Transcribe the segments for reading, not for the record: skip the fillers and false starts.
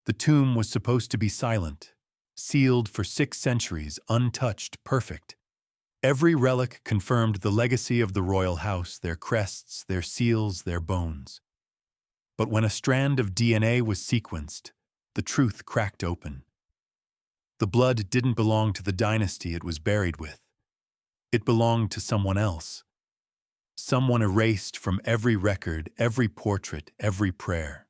The tomb was supposed to be silent, sealed for 6 centuries, untouched, perfect. Every relic confirmed the legacy of the royal house, their crests, their seals, their bones. But when a strand of DNA was sequenced, the truth cracked open. The blood didn't belong to the dynasty it was buried with. It belonged to someone else. Someone erased from every record, every portrait, every prayer.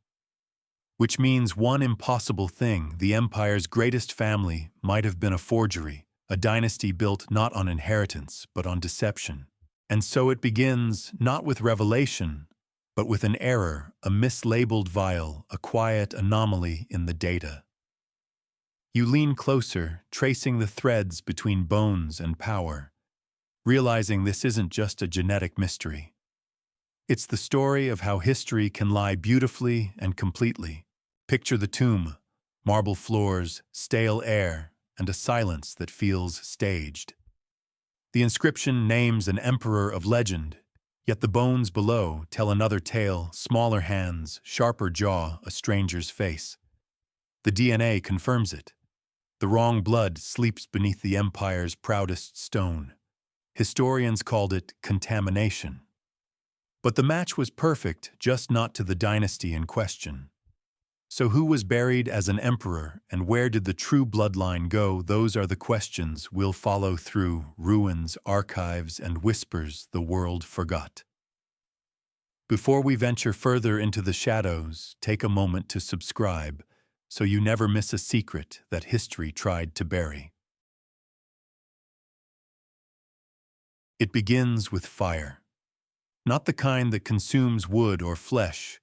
Which means one impossible thing: the empire's greatest family might have been a forgery, a dynasty built not on inheritance, but on deception. And so it begins, not with revelation, but with an error, a mislabeled vial, a quiet anomaly in the data. You lean closer, tracing the threads between bones and power, realizing this isn't just a genetic mystery. It's the story of how history can lie beautifully and completely. Picture the tomb: marble floors, stale air, and a silence that feels staged. The inscription names an emperor of legend, yet the bones below tell another tale: smaller hands, sharper jaw, a stranger's face. The DNA confirms it. The wrong blood sleeps beneath the empire's proudest stone. Historians called it contamination. But the match was perfect, just not to the dynasty in question. So who was buried as an emperor, and where did the true bloodline go? Those are the questions we'll follow through ruins, archives, and whispers the world forgot. Before we venture further into the shadows, take a moment to subscribe, so you never miss a secret that history tried to bury. It begins with fire. Not the kind that consumes wood or flesh,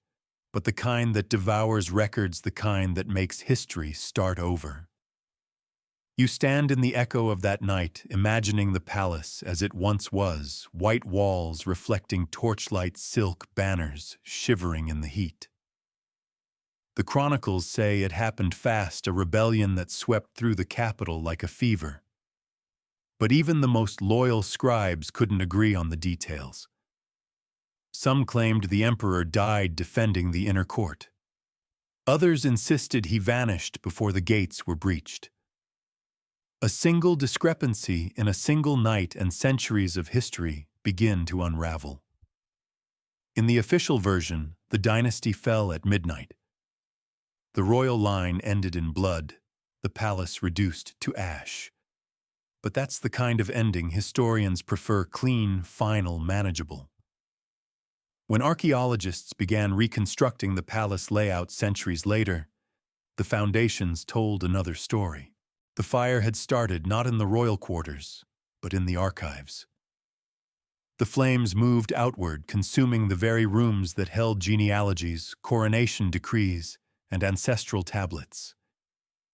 but the kind that devours records, the kind that makes history start over. You stand in the echo of that night, imagining the palace as it once was, white walls reflecting torchlight, silk banners shivering in the heat. The chronicles say it happened fast, a rebellion that swept through the capital like a fever. But even the most loyal scribes couldn't agree on the details. Some claimed the emperor died defending the inner court. Others insisted he vanished before the gates were breached. A single discrepancy in a single night, and centuries of history begin to unravel. In the official version, the dynasty fell at midnight. The royal line ended in blood, the palace reduced to ash. But that's the kind of ending historians prefer: clean, final, manageable. When archaeologists began reconstructing the palace layout centuries later, the foundations told another story. The fire had started not in the royal quarters, but in the archives. The flames moved outward, consuming the very rooms that held genealogies, coronation decrees, and ancestral tablets.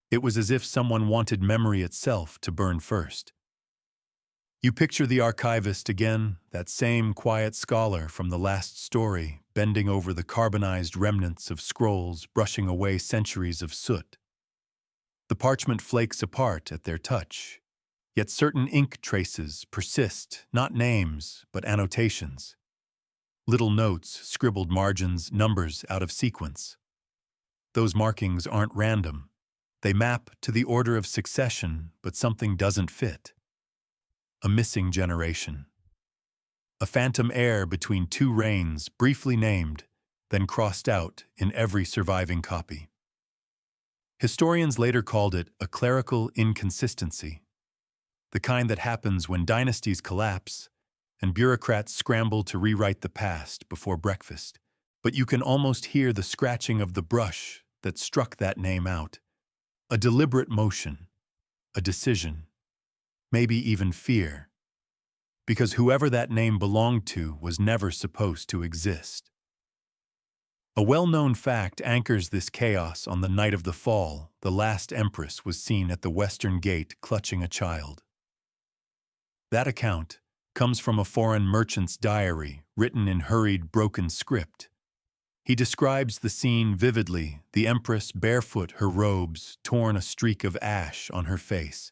It was as if someone wanted memory itself to burn first. You picture the archivist again, that same quiet scholar from the last story, bending over the carbonized remnants of scrolls, brushing away centuries of soot. The parchment flakes apart at their touch, yet certain ink traces persist, not names, but annotations. Little notes, scribbled margins, numbers out of sequence. Those markings aren't random. They map to the order of succession, but something doesn't fit. A missing generation. A phantom heir between two reigns, briefly named, then crossed out in every surviving copy. Historians later called it a clerical inconsistency, the kind that happens when dynasties collapse and bureaucrats scramble to rewrite the past before breakfast. But you can almost hear the scratching of the brush that struck that name out. A deliberate motion, a decision. Maybe even fear, because whoever that name belonged to was never supposed to exist. A well-known fact anchors this chaos. On the night of the fall, the last empress was seen at the western gate clutching a child. That account comes from a foreign merchant's diary, written in hurried, broken script. He describes the scene vividly: the empress barefoot, her robes torn, a streak of ash on her face.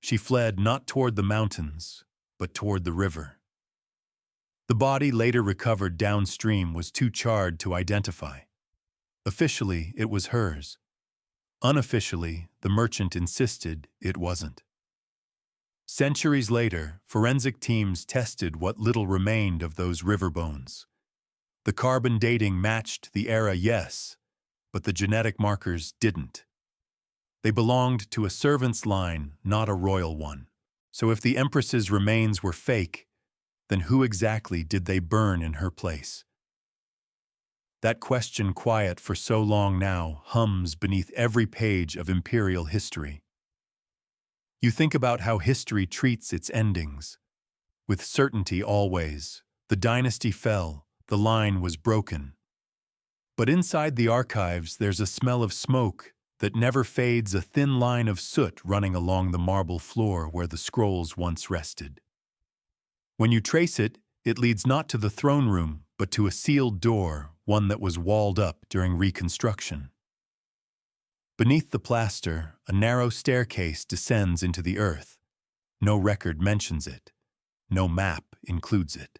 She fled not toward the mountains, but toward the river. The body, later recovered downstream, was too charred to identify. Officially, it was hers, Unofficially, the merchant insisted it wasn't. Centuries later, forensic teams tested what little remained of those river bones. The carbon dating matched the era, yes, but the genetic markers didn't. They belonged to a servant's line, not a royal one. So if the empress's remains were fake, then who exactly did they burn in her place? That question, quiet for so long now, hums beneath every page of imperial history. You think about how history treats its endings. With certainty always, the dynasty fell, the line was broken. But inside the archives there's a smell of smoke that never fades, a thin line of soot running along the marble floor where the scrolls once rested. When you trace it, it leads not to the throne room, but to a sealed door, one that was walled up during reconstruction. Beneath the plaster, a narrow staircase descends into the earth. No record mentions it. No map includes it.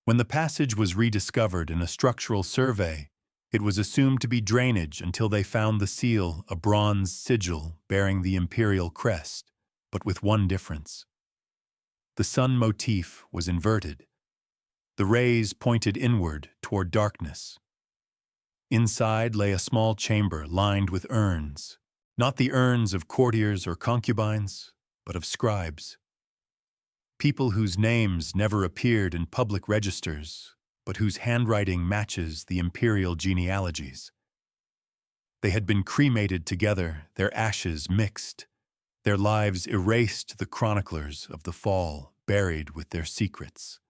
When the passage was rediscovered in a structural survey, it was assumed to be drainage until they found the seal, a bronze sigil bearing the imperial crest, but with one difference. The sun motif was inverted. The rays pointed inward toward darkness. Inside lay a small chamber lined with urns, not the urns of courtiers or concubines, but of scribes. People whose names never appeared in public registers, but whose handwriting matches the imperial genealogies. They had been cremated together, their ashes mixed, their lives erased, the chroniclers of the fall buried with their secrets.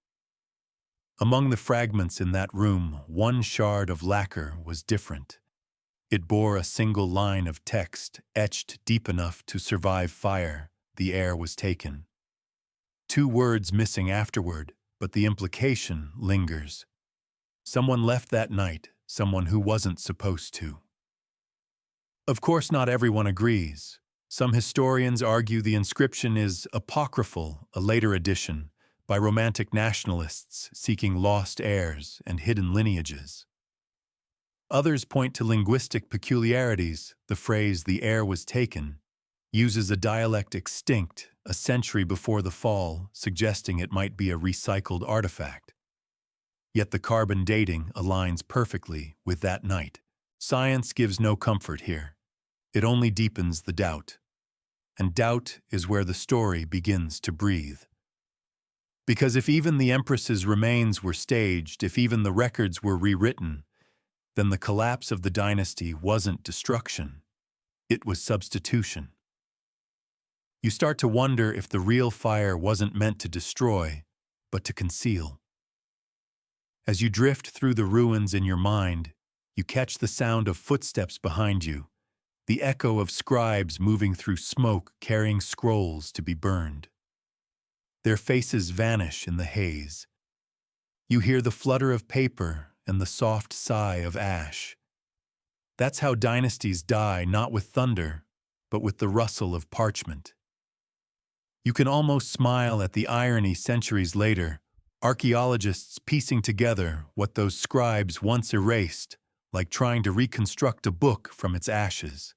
Among the fragments in that room, one shard of lacquer was different. It bore a single line of text etched deep enough to survive fire. The air was taken. 2 words missing afterward, but the implication lingers. Someone left that night, someone who wasn't supposed to. Of course, not everyone agrees. Some historians argue the inscription is apocryphal, a later addition, by romantic nationalists seeking lost heirs and hidden lineages. Others point to linguistic peculiarities. The phrase "the heir was taken" uses a dialect extinct a century before the fall, suggesting it might be a recycled artifact. Yet the carbon dating aligns perfectly with that night. Science gives no comfort here. It only deepens the doubt. And doubt is where the story begins to breathe. Because if even the empress's remains were staged, if even the records were rewritten, then the collapse of the dynasty wasn't destruction. It was substitution. You start to wonder if the real fire wasn't meant to destroy, but to conceal. As you drift through the ruins in your mind, you catch the sound of footsteps behind you, the echo of scribes moving through smoke carrying scrolls to be burned. Their faces vanish in the haze. You hear the flutter of paper and the soft sigh of ash. That's how dynasties die, not with thunder, but with the rustle of parchment. You can almost smile at the irony centuries later, archaeologists piecing together what those scribes once erased, like trying to reconstruct a book from its ashes.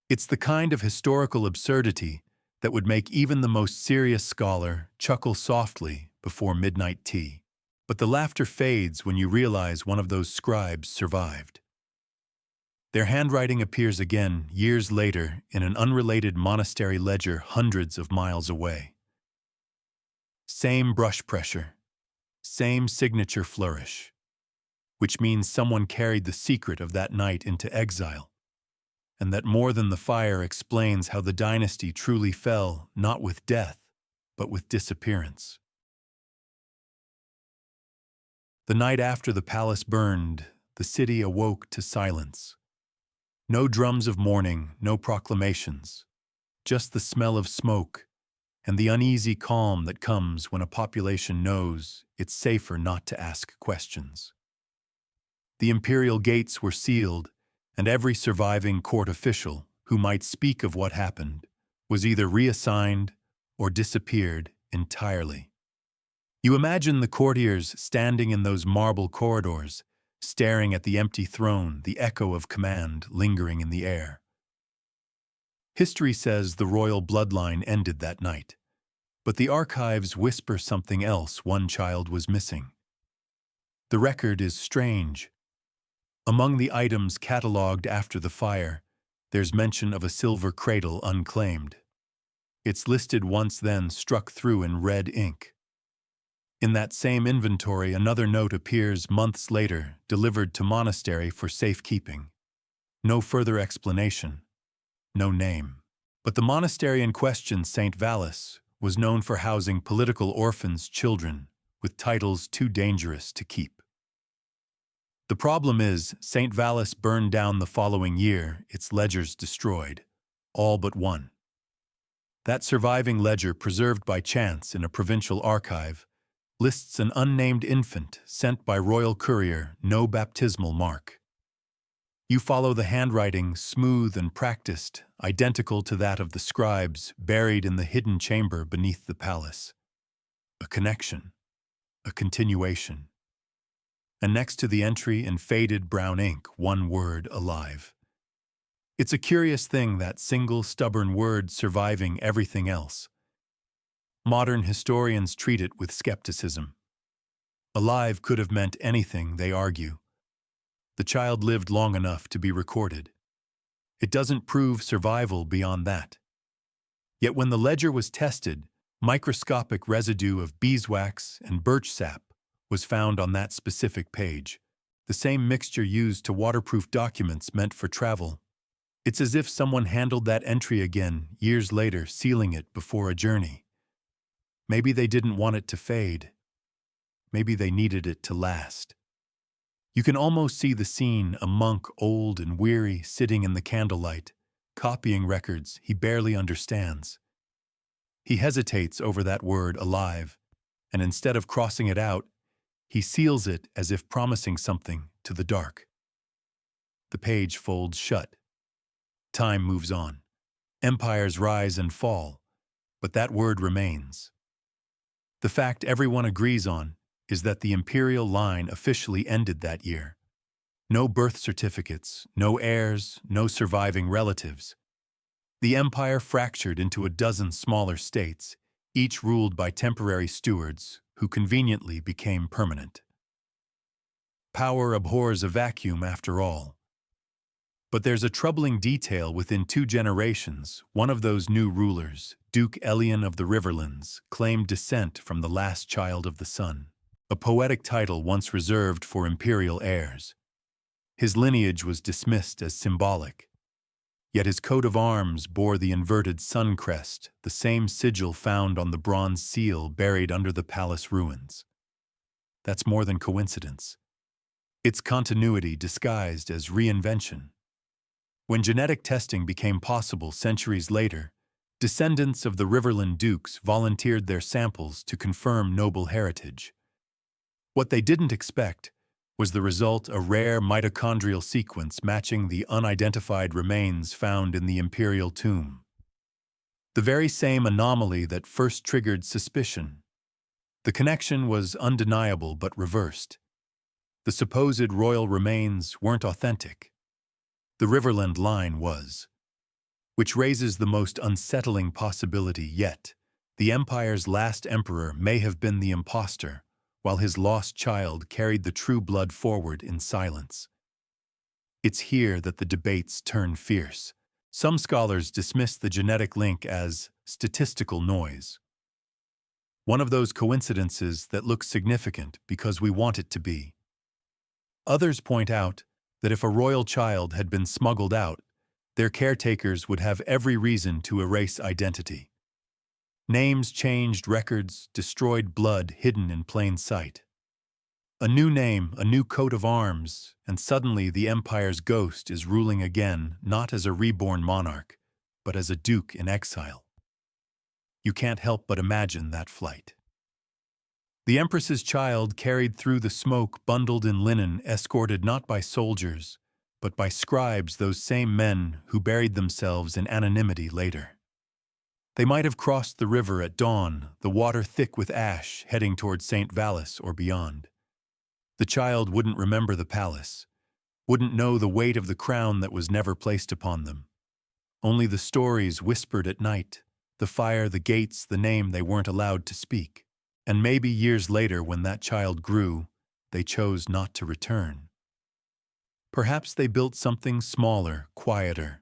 It's the kind of historical absurdity that would make even the most serious scholar chuckle softly before midnight tea. But the laughter fades when you realize one of those scribes survived. Their handwriting appears again years later in an unrelated monastery ledger hundreds of miles away. Same brush pressure, same signature flourish, which means someone carried the secret of that night into exile. And that more than the fire explains how the dynasty truly fell, not with death, but with disappearance. The night after the palace burned, the city awoke to silence. No drums of mourning, no proclamations, just the smell of smoke and the uneasy calm that comes when a population knows it's safer not to ask questions. The imperial gates were sealed, and every surviving court official who might speak of what happened was either reassigned or disappeared entirely. You imagine the courtiers standing in those marble corridors, staring at the empty throne, the echo of command lingering in the air. History says the royal bloodline ended that night, but the archives whisper something else: one child was missing. The record is strange. Among the items catalogued after the fire, there's mention of a silver cradle unclaimed. It's listed once, then struck through in red ink. In that same inventory, another note appears months later, delivered to monastery for safekeeping. No further explanation, no name. But the monastery in question, St. Valis, was known for housing political orphans, children with titles too dangerous to keep. The problem is, St. Valis burned down the following year, its ledgers destroyed, all but one. That surviving ledger, preserved by chance in a provincial archive, lists an unnamed infant sent by royal courier, no baptismal mark. You follow the handwriting, smooth and practiced, identical to that of the scribes buried in the hidden chamber beneath the palace. A connection, a continuation. And next to the entry in faded brown ink, one word: alive. It's a curious thing, that single stubborn word surviving everything else. Modern historians treat it with skepticism. Alive could have meant anything, they argue. The child lived long enough to be recorded. It doesn't prove survival beyond that. Yet when the ledger was tested, microscopic residue of beeswax and birch sap was found on that specific page, the same mixture used to waterproof documents meant for travel. It's as if someone handled that entry again years later, sealing it before a journey. Maybe they didn't want it to fade. Maybe they needed it to last. You can almost see the scene: a monk, old and weary, sitting in the candlelight, copying records he barely understands. He hesitates over that word, alive, and instead of crossing it out, he seals it as if promising something to the dark. The page folds shut. Time moves on. Empires rise and fall, but that word remains. The fact everyone agrees on is that the imperial line officially ended that year. No birth certificates, no heirs, no surviving relatives. The empire fractured into a dozen smaller states, each ruled by temporary stewards who conveniently became permanent. Power abhors a vacuum, after all. But there's a troubling detail: within 2 generations, one of those new rulers, Duke Elian of the Riverlands, claimed descent from the last child of the sun, a poetic title once reserved for imperial heirs. His lineage was dismissed as symbolic, yet his coat of arms bore the inverted sun crest, the same sigil found on the bronze seal buried under the palace ruins. That's more than coincidence. It's continuity disguised as reinvention. When genetic testing became possible centuries later, descendants of the Riverland dukes volunteered their samples to confirm noble heritage. What they didn't expect was the result: a rare mitochondrial sequence matching the unidentified remains found in the imperial tomb. The very same anomaly that first triggered suspicion. The connection was undeniable but reversed. The supposed royal remains weren't authentic. The Riverland line was. Which raises the most unsettling possibility yet: the empire's last emperor may have been the impostor, while his lost child carried the true blood forward in silence. It's here that the debates turn fierce. Some scholars dismiss the genetic link as statistical noise. One of those coincidences that looks significant because we want it to be. Others point out that if a royal child had been smuggled out, their caretakers would have every reason to erase identity. Names changed, records destroyed, blood hidden in plain sight. A new name, a new coat of arms, and suddenly the empire's ghost is ruling again, not as a reborn monarch, but as a duke in exile. You can't help but imagine that flight. The empress's child carried through the smoke, bundled in linen, escorted not by soldiers, but by scribes, those same men who buried themselves in anonymity later. They might have crossed the river at dawn, the water thick with ash, heading toward St. Valis or beyond. The child wouldn't remember the palace, wouldn't know the weight of the crown that was never placed upon them. Only the stories whispered at night, the fire, the gates, the name they weren't allowed to speak. And maybe years later, when that child grew, they chose not to return. Perhaps they built something smaller, quieter.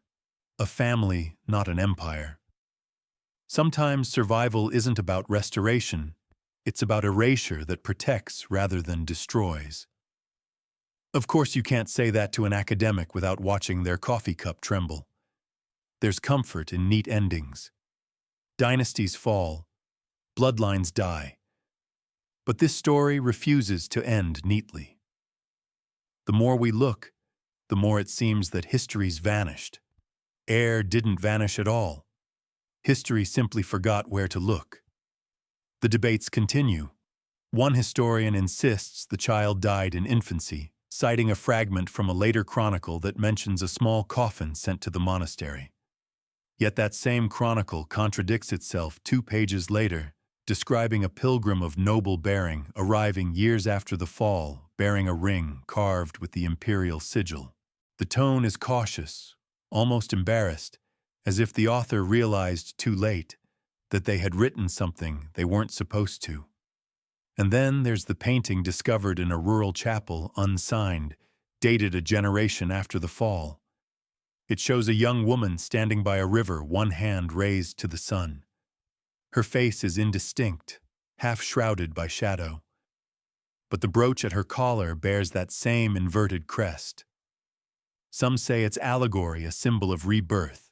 A family, not an empire. Sometimes survival isn't about restoration, it's about erasure that protects rather than destroys. Of course, you can't say that to an academic without watching their coffee cup tremble. There's comfort in neat endings. Dynasties fall, bloodlines die. But this story refuses to end neatly. The more we look, the more it seems that history's vanished. Heir didn't vanish at all. History simply forgot where to look. The debates continue. One historian insists the child died in infancy, citing a fragment from a later chronicle that mentions a small coffin sent to the monastery. Yet that same chronicle contradicts itself 2 pages later, describing a pilgrim of noble bearing arriving years after the fall, bearing a ring carved with the imperial sigil. The tone is cautious, almost embarrassed, as if the author realized too late that they had written something they weren't supposed to. And then there's the painting discovered in a rural chapel, unsigned, dated a generation after the fall. It shows a young woman standing by a river, one hand raised to the sun. Her face is indistinct, half shrouded by shadow. But the brooch at her collar bears that same inverted crest. Some say it's allegory, a symbol of rebirth.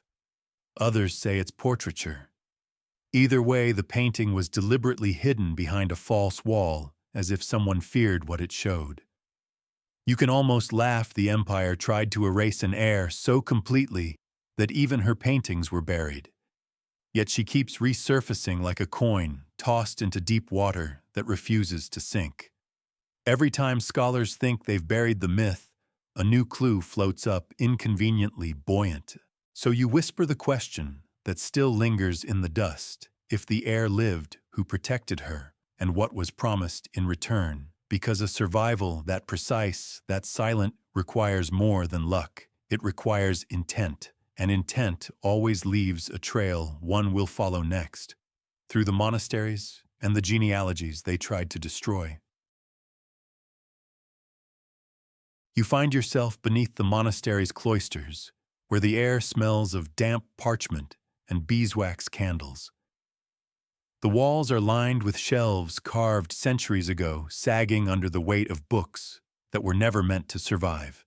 Others say it's portraiture. Either way, the painting was deliberately hidden behind a false wall, as if someone feared what it showed. You can almost laugh the empire tried to erase an heir so completely that even her paintings were buried. Yet she keeps resurfacing like a coin tossed into deep water that refuses to sink. Every time scholars think they've buried the myth, a new clue floats up, inconveniently buoyant. So you whisper the question that still lingers in the dust: if the heir lived, who protected her, and what was promised in return? Because a survival that precise, that silent, requires more than luck. It requires intent, and intent always leaves a trail one will follow next, through the monasteries and the genealogies they tried to destroy. You find yourself beneath the monastery's cloisters, where the air smells of damp parchment and beeswax candles. The walls are lined with shelves carved centuries ago, sagging under the weight of books that were never meant to survive.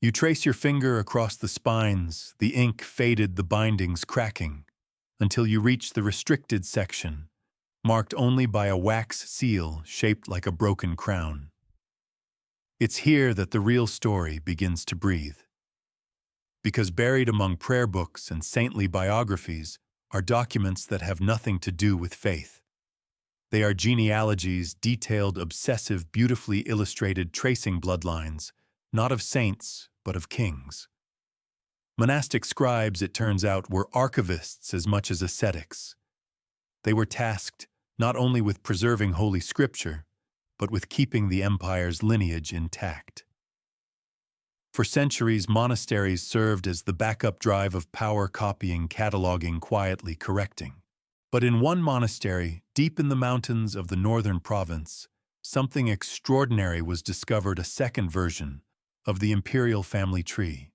You trace your finger across the spines, the ink faded, the bindings cracking, until you reach the restricted section, marked only by a wax seal shaped like a broken crown. It's here that the real story begins to breathe. Because buried among prayer books and saintly biographies are documents that have nothing to do with faith. They are genealogies, detailed, obsessive, beautifully illustrated, tracing bloodlines, not of saints, but of kings. Monastic scribes, it turns out, were archivists as much as ascetics. They were tasked not only with preserving Holy Scripture, but with keeping the empire's lineage intact. For centuries, monasteries served as the backup drive of power, copying, cataloging, quietly correcting. But in one monastery, deep in the mountains of the northern province, something extraordinary was discovered: a second version of the imperial family tree.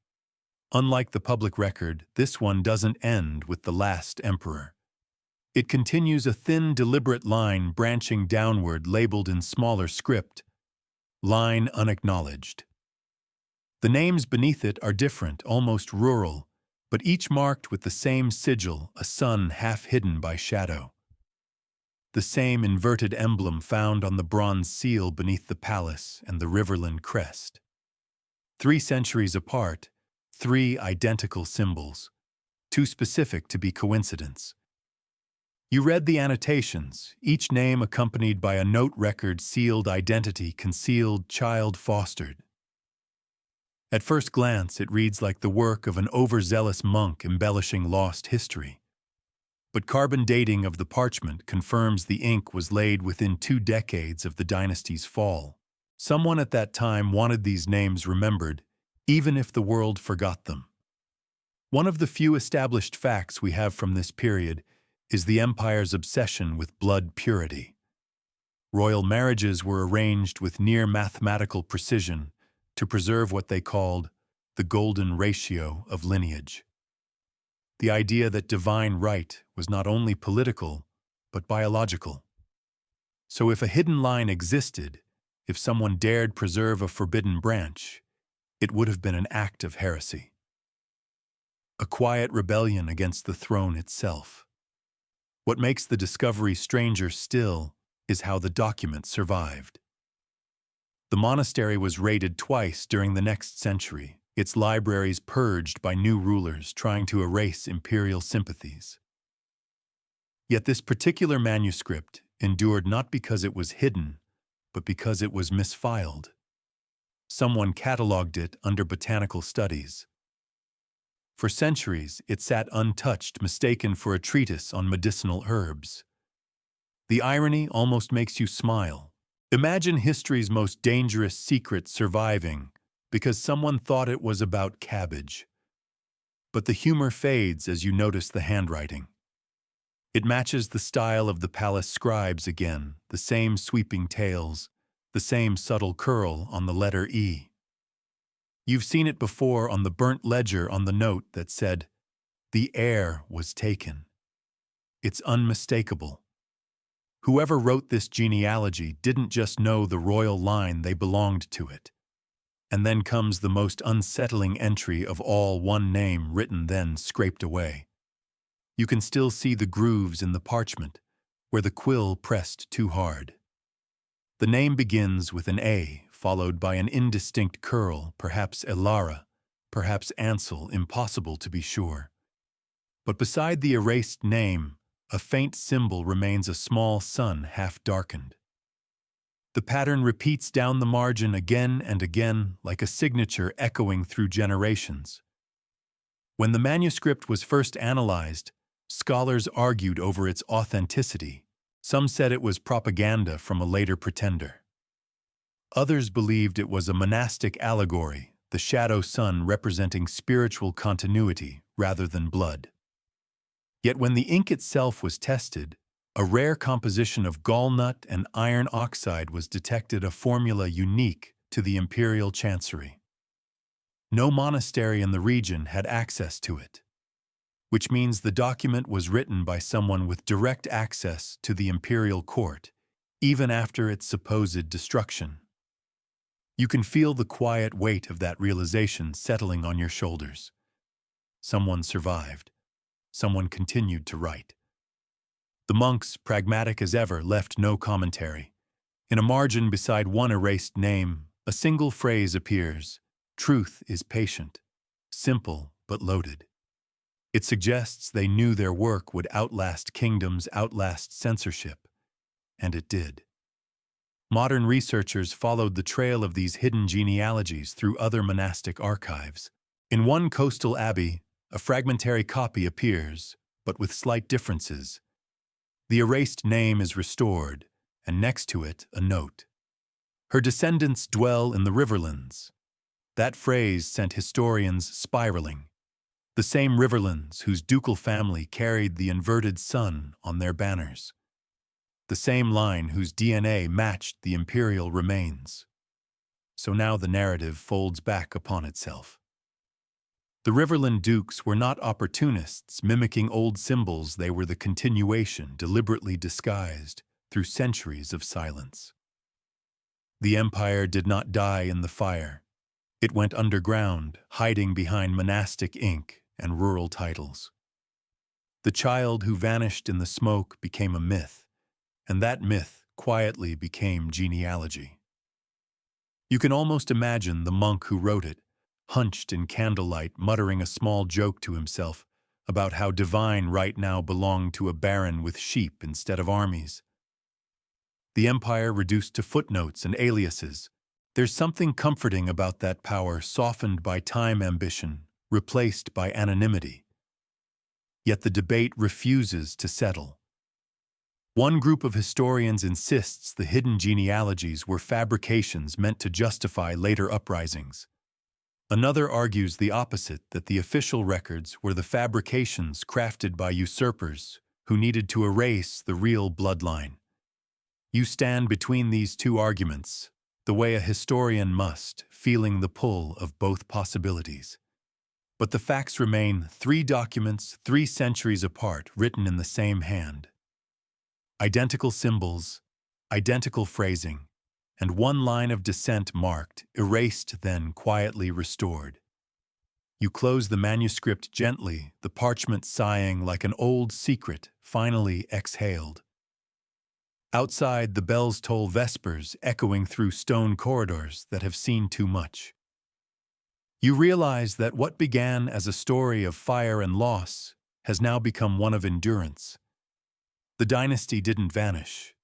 Unlike the public record, this one doesn't end with the last emperor. It continues a thin, deliberate line branching downward, labeled in smaller script, "Line Unacknowledged." The names beneath it are different, almost rural, but each marked with the same sigil, a sun half hidden by shadow. The same inverted emblem found on the bronze seal beneath the palace and the riverland crest. 3 centuries apart, 3 identical symbols, too specific to be coincidence. You read the annotations, each name accompanied by a note record: sealed, identity concealed, child fostered. At first glance, it reads like the work of an overzealous monk embellishing lost history. But carbon dating of the parchment confirms the ink was laid within 2 decades of the dynasty's fall. Someone at that time wanted these names remembered, even if the world forgot them. One of the few established facts we have from this period is the empire's obsession with blood purity. Royal marriages were arranged with near mathematical precision to preserve what they called the golden ratio of lineage. The idea that divine right was not only political, but biological. So if a hidden line existed, if someone dared preserve a forbidden branch, it would have been an act of heresy. A quiet rebellion against the throne itself. What makes the discovery stranger still is how the document survived. The monastery was raided twice during the next century, its libraries purged by new rulers trying to erase imperial sympathies. Yet this particular manuscript endured not because it was hidden, but because it was misfiled. Someone catalogued it under botanical studies. For centuries, it sat untouched, mistaken for a treatise on medicinal herbs. The irony almost makes you smile. Imagine history's most dangerous secret surviving because someone thought it was about cabbage. But the humor fades as you notice the handwriting. It matches the style of the palace scribes again, the same sweeping tails, the same subtle curl on the letter E. You've seen it before on the burnt ledger on the note that said, "The heir was taken." It's unmistakable. Whoever wrote this genealogy didn't just know the royal line, they belonged to it. And then comes the most unsettling entry of all, one name written then scraped away. You can still see the grooves in the parchment, where the quill pressed too hard. The name begins with an A, followed by an indistinct curl, perhaps Elara, perhaps Ansel, impossible to be sure. But beside the erased name, a faint symbol remains, a small sun half-darkened. The pattern repeats down the margin again and again, like a signature echoing through generations. When the manuscript was first analyzed, scholars argued over its authenticity. Some said it was propaganda from a later pretender. Others believed it was a monastic allegory, the shadow sun representing spiritual continuity rather than blood. Yet when the ink itself was tested, a rare composition of gallnut and iron oxide was detected, a formula unique to the imperial chancery. No monastery in the region had access to it, which means the document was written by someone with direct access to the imperial court, even after its supposed destruction. You can feel the quiet weight of that realization settling on your shoulders. Someone survived. Someone continued to write. The monks, pragmatic as ever, left no commentary. In a margin beside one erased name, a single phrase appears: "Truth is patient," simple but loaded. It suggests they knew their work would outlast kingdoms, outlast censorship. And it did. Modern researchers followed the trail of these hidden genealogies through other monastic archives. In one coastal abbey, a fragmentary copy appears, but with slight differences. The erased name is restored, and next to it, a note. Her descendants dwell in the riverlands. That phrase sent historians spiraling. The same riverlands whose ducal family carried the inverted sun on their banners. The same line whose DNA matched the imperial remains. So now the narrative folds back upon itself. The Riverland dukes were not opportunists mimicking old symbols, they were the continuation, deliberately disguised through centuries of silence. The empire did not die in the fire. It went underground, hiding behind monastic ink and rural titles. The child who vanished in the smoke became a myth, and that myth quietly became genealogy. You can almost imagine the monk who wrote it, hunched in candlelight, muttering a small joke to himself about how divine right now belonged to a baron with sheep instead of armies. The empire reduced to footnotes and aliases. There's something comforting about that power, softened by time, ambition, replaced by anonymity. Yet the debate refuses to settle. One group of historians insists the hidden genealogies were fabrications meant to justify later uprisings. Another argues the opposite, that the official records were the fabrications crafted by usurpers who needed to erase the real bloodline. You stand between these two arguments, the way a historian must, feeling the pull of both possibilities. But the facts remain: 3 documents 3 centuries apart, written in the same hand. Identical symbols, identical phrasing, and one line of descent marked, erased, then quietly restored. You close the manuscript gently, the parchment sighing like an old secret finally exhaled. Outside, the bells toll vespers, echoing through stone corridors that have seen too much. You realize that what began as a story of fire and loss has now become one of endurance. The dynasty didn't vanish.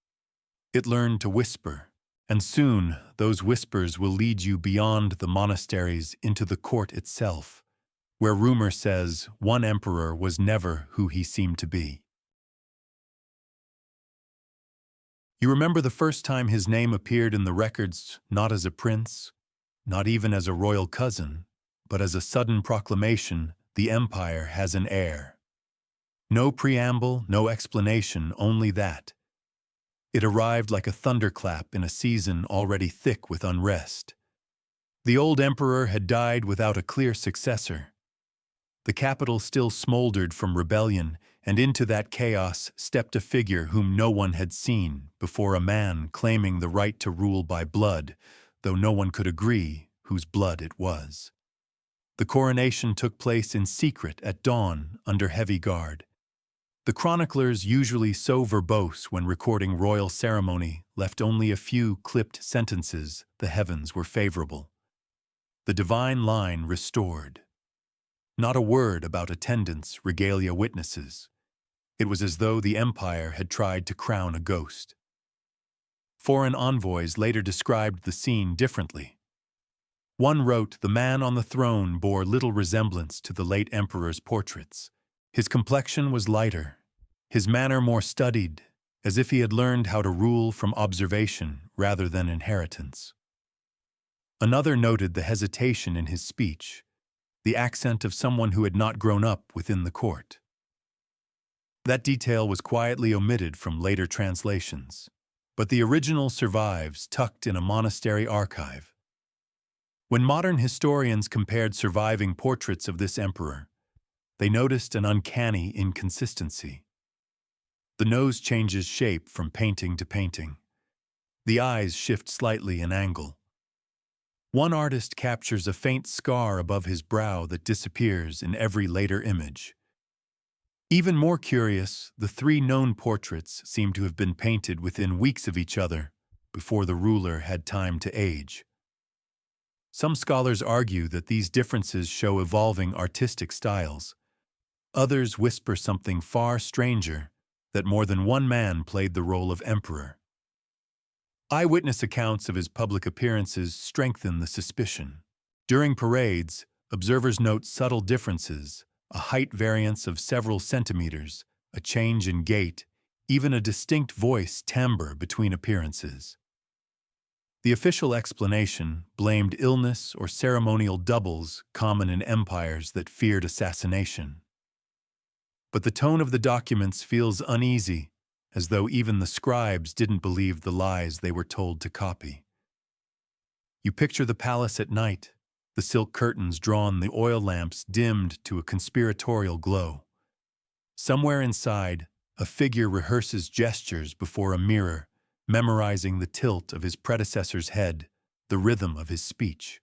It learned to whisper, and soon those whispers will lead you beyond the monasteries into the court itself, where rumor says one emperor was never who he seemed to be. You remember the first time his name appeared in the records, not as a prince, not even as a royal cousin, but as a sudden proclamation: the empire has an heir. No preamble, no explanation, only that. It arrived like a thunderclap in a season already thick with unrest. The old emperor had died without a clear successor. The capital still smoldered from rebellion, and into that chaos stepped a figure whom no one had seen before, a man claiming the right to rule by blood, though no one could agree whose blood it was. The coronation took place in secret at dawn under heavy guard. The chroniclers, usually so verbose when recording royal ceremony, left only a few clipped sentences: the heavens were favorable. The divine line restored. Not a word about attendance, regalia, witnesses. It was as though the empire had tried to crown a ghost. Foreign envoys later described the scene differently. One wrote, "The man on the throne bore little resemblance to the late emperor's portraits. His complexion was lighter, his manner more studied, as if he had learned how to rule from observation rather than inheritance." Another noted the hesitation in his speech, the accent of someone who had not grown up within the court. That detail was quietly omitted from later translations, but the original survives, tucked in a monastery archive. When modern historians compared surviving portraits of this emperor, they noticed an uncanny inconsistency. The nose changes shape from painting to painting. The eyes shift slightly in angle. One artist captures a faint scar above his brow that disappears in every later image. Even more curious, the 3 known portraits seem to have been painted within weeks of each other, before the ruler had time to age. Some scholars argue that these differences show evolving artistic styles. Others whisper something far stranger, that more than one man played the role of emperor. Eyewitness accounts of his public appearances strengthen the suspicion. During parades, observers note subtle differences: a height variance of several centimeters, a change in gait, even a distinct voice timbre between appearances. The official explanation blamed illness or ceremonial doubles common in empires that feared assassination. But the tone of the documents feels uneasy, as though even the scribes didn't believe the lies they were told to copy. You picture the palace at night, the silk curtains drawn, the oil lamps dimmed to a conspiratorial glow. Somewhere inside, a figure rehearses gestures before a mirror, memorizing the tilt of his predecessor's head, the rhythm of his speech.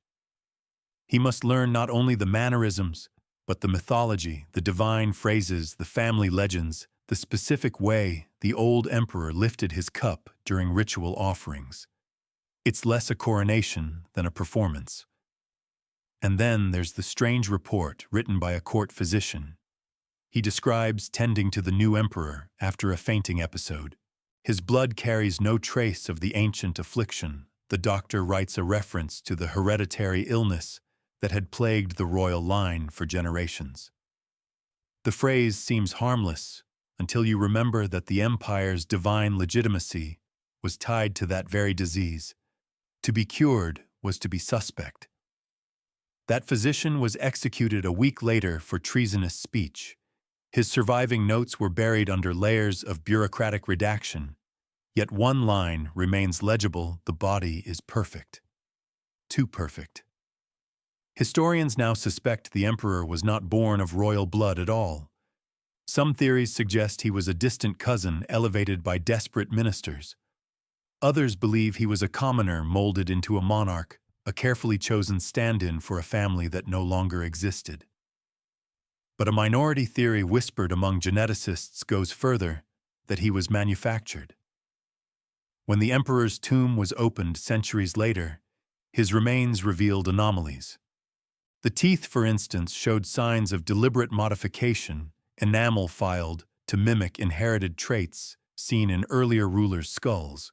He must learn not only the mannerisms, but the mythology, the divine phrases, the family legends, the specific way the old emperor lifted his cup during ritual offerings. It's less a coronation than a performance. And then there's the strange report written by a court physician. He describes tending to the new emperor after a fainting episode. His blood carries no trace of the ancient affliction. The doctor writes a reference to the hereditary illness that had plagued the royal line for generations. The phrase seems harmless, until you remember that the empire's divine legitimacy was tied to that very disease. To be cured was to be suspect. That physician was executed a week later for treasonous speech. His surviving notes were buried under layers of bureaucratic redaction, yet one line remains legible: the body is perfect. Too perfect. Historians now suspect the emperor was not born of royal blood at all. Some theories suggest he was a distant cousin elevated by desperate ministers. Others believe he was a commoner molded into a monarch, a carefully chosen stand-in for a family that no longer existed. But a minority theory whispered among geneticists goes further, that he was manufactured. When the emperor's tomb was opened centuries later, his remains revealed anomalies. The teeth, for instance, showed signs of deliberate modification, enamel filed to mimic inherited traits seen in earlier rulers' skulls.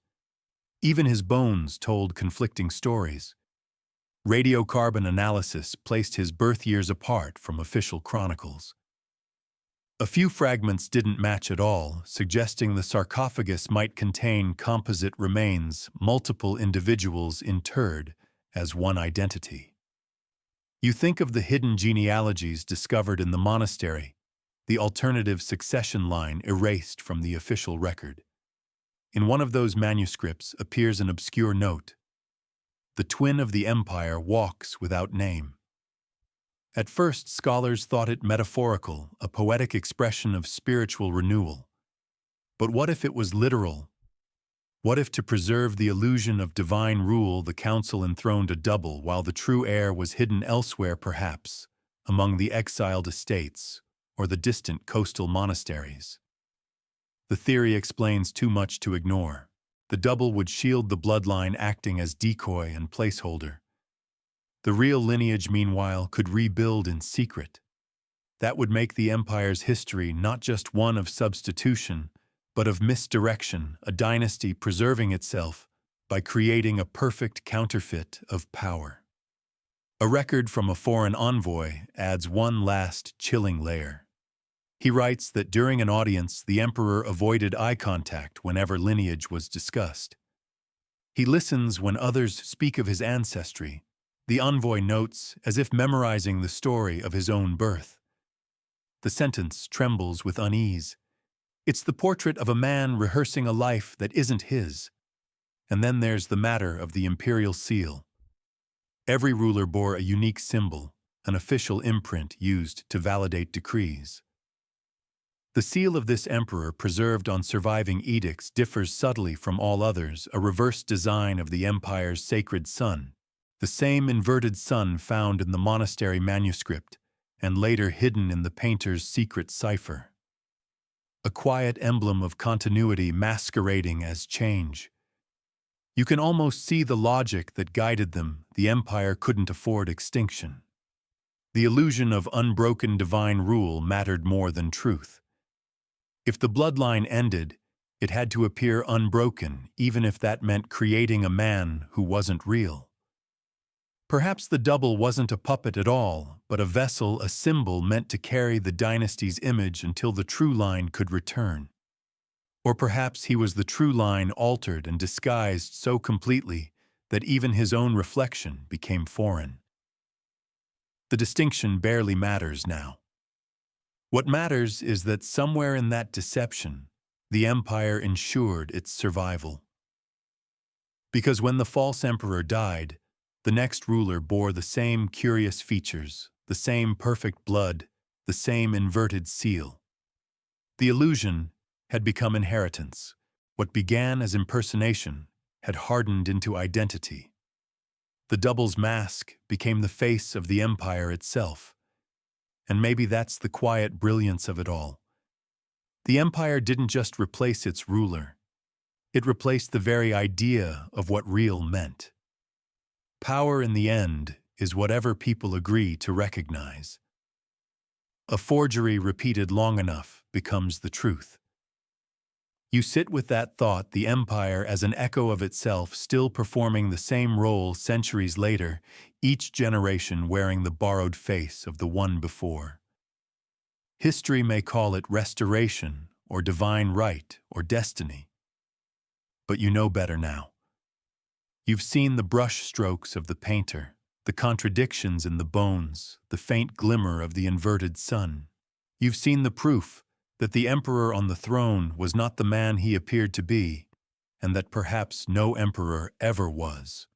Even his bones told conflicting stories. Radiocarbon analysis placed his birth years apart from official chronicles. A few fragments didn't match at all, suggesting the sarcophagus might contain composite remains, multiple individuals interred as one identity. You think of the hidden genealogies discovered in the monastery, the alternative succession line erased from the official record. In one of those manuscripts appears an obscure note: "The twin of the empire walks without name." At first, scholars thought it metaphorical, a poetic expression of spiritual renewal. But what if it was literal? What if, to preserve the illusion of divine rule, the council enthroned a double while the true heir was hidden elsewhere, perhaps among the exiled estates or the distant coastal monasteries? The theory explains too much to ignore. The double would shield the bloodline, acting as decoy and placeholder. The real lineage, meanwhile, could rebuild in secret. That would make the empire's history not just one of substitution, but of misdirection, a dynasty preserving itself by creating a perfect counterfeit of power. A record from a foreign envoy adds one last chilling layer. He writes that during an audience, the emperor avoided eye contact whenever lineage was discussed. He listens when others speak of his ancestry. The envoy notes, as if memorizing the story of his own birth. The sentence trembles with unease. It's the portrait of a man rehearsing a life that isn't his. And then there's the matter of the imperial seal. Every ruler bore a unique symbol, an official imprint used to validate decrees. The seal of this emperor, preserved on surviving edicts, differs subtly from all others, a reverse design of the empire's sacred sun, the same inverted sun found in the monastery manuscript and later hidden in the painter's secret cipher. A quiet emblem of continuity masquerading as change. You can almost see the logic that guided them. The empire couldn't afford extinction. The illusion of unbroken divine rule mattered more than truth. If the bloodline ended, it had to appear unbroken, even if that meant creating a man who wasn't real. Perhaps the double wasn't a puppet at all, but a vessel, a symbol meant to carry the dynasty's image until the true line could return. Or perhaps he was the true line, altered and disguised so completely that even his own reflection became foreign. The distinction barely matters now. What matters is that somewhere in that deception, the empire ensured its survival. Because when the false emperor died, the next ruler bore the same curious features, the same perfect blood, the same inverted seal. The illusion had become inheritance. What began as impersonation had hardened into identity. The double's mask became the face of the empire itself. And maybe that's the quiet brilliance of it all. The empire didn't just replace its ruler. It replaced the very idea of what real meant. Power in the end is whatever people agree to recognize. A forgery repeated long enough becomes the truth. You sit with that thought, the empire as an echo of itself, still performing the same role centuries later, each generation wearing the borrowed face of the one before. History may call it restoration or divine right or destiny. But you know better now. You've seen the brush strokes of the painter, the contradictions in the bones, the faint glimmer of the inverted sun. You've seen the proof that the emperor on the throne was not the man he appeared to be, and that perhaps no emperor ever was.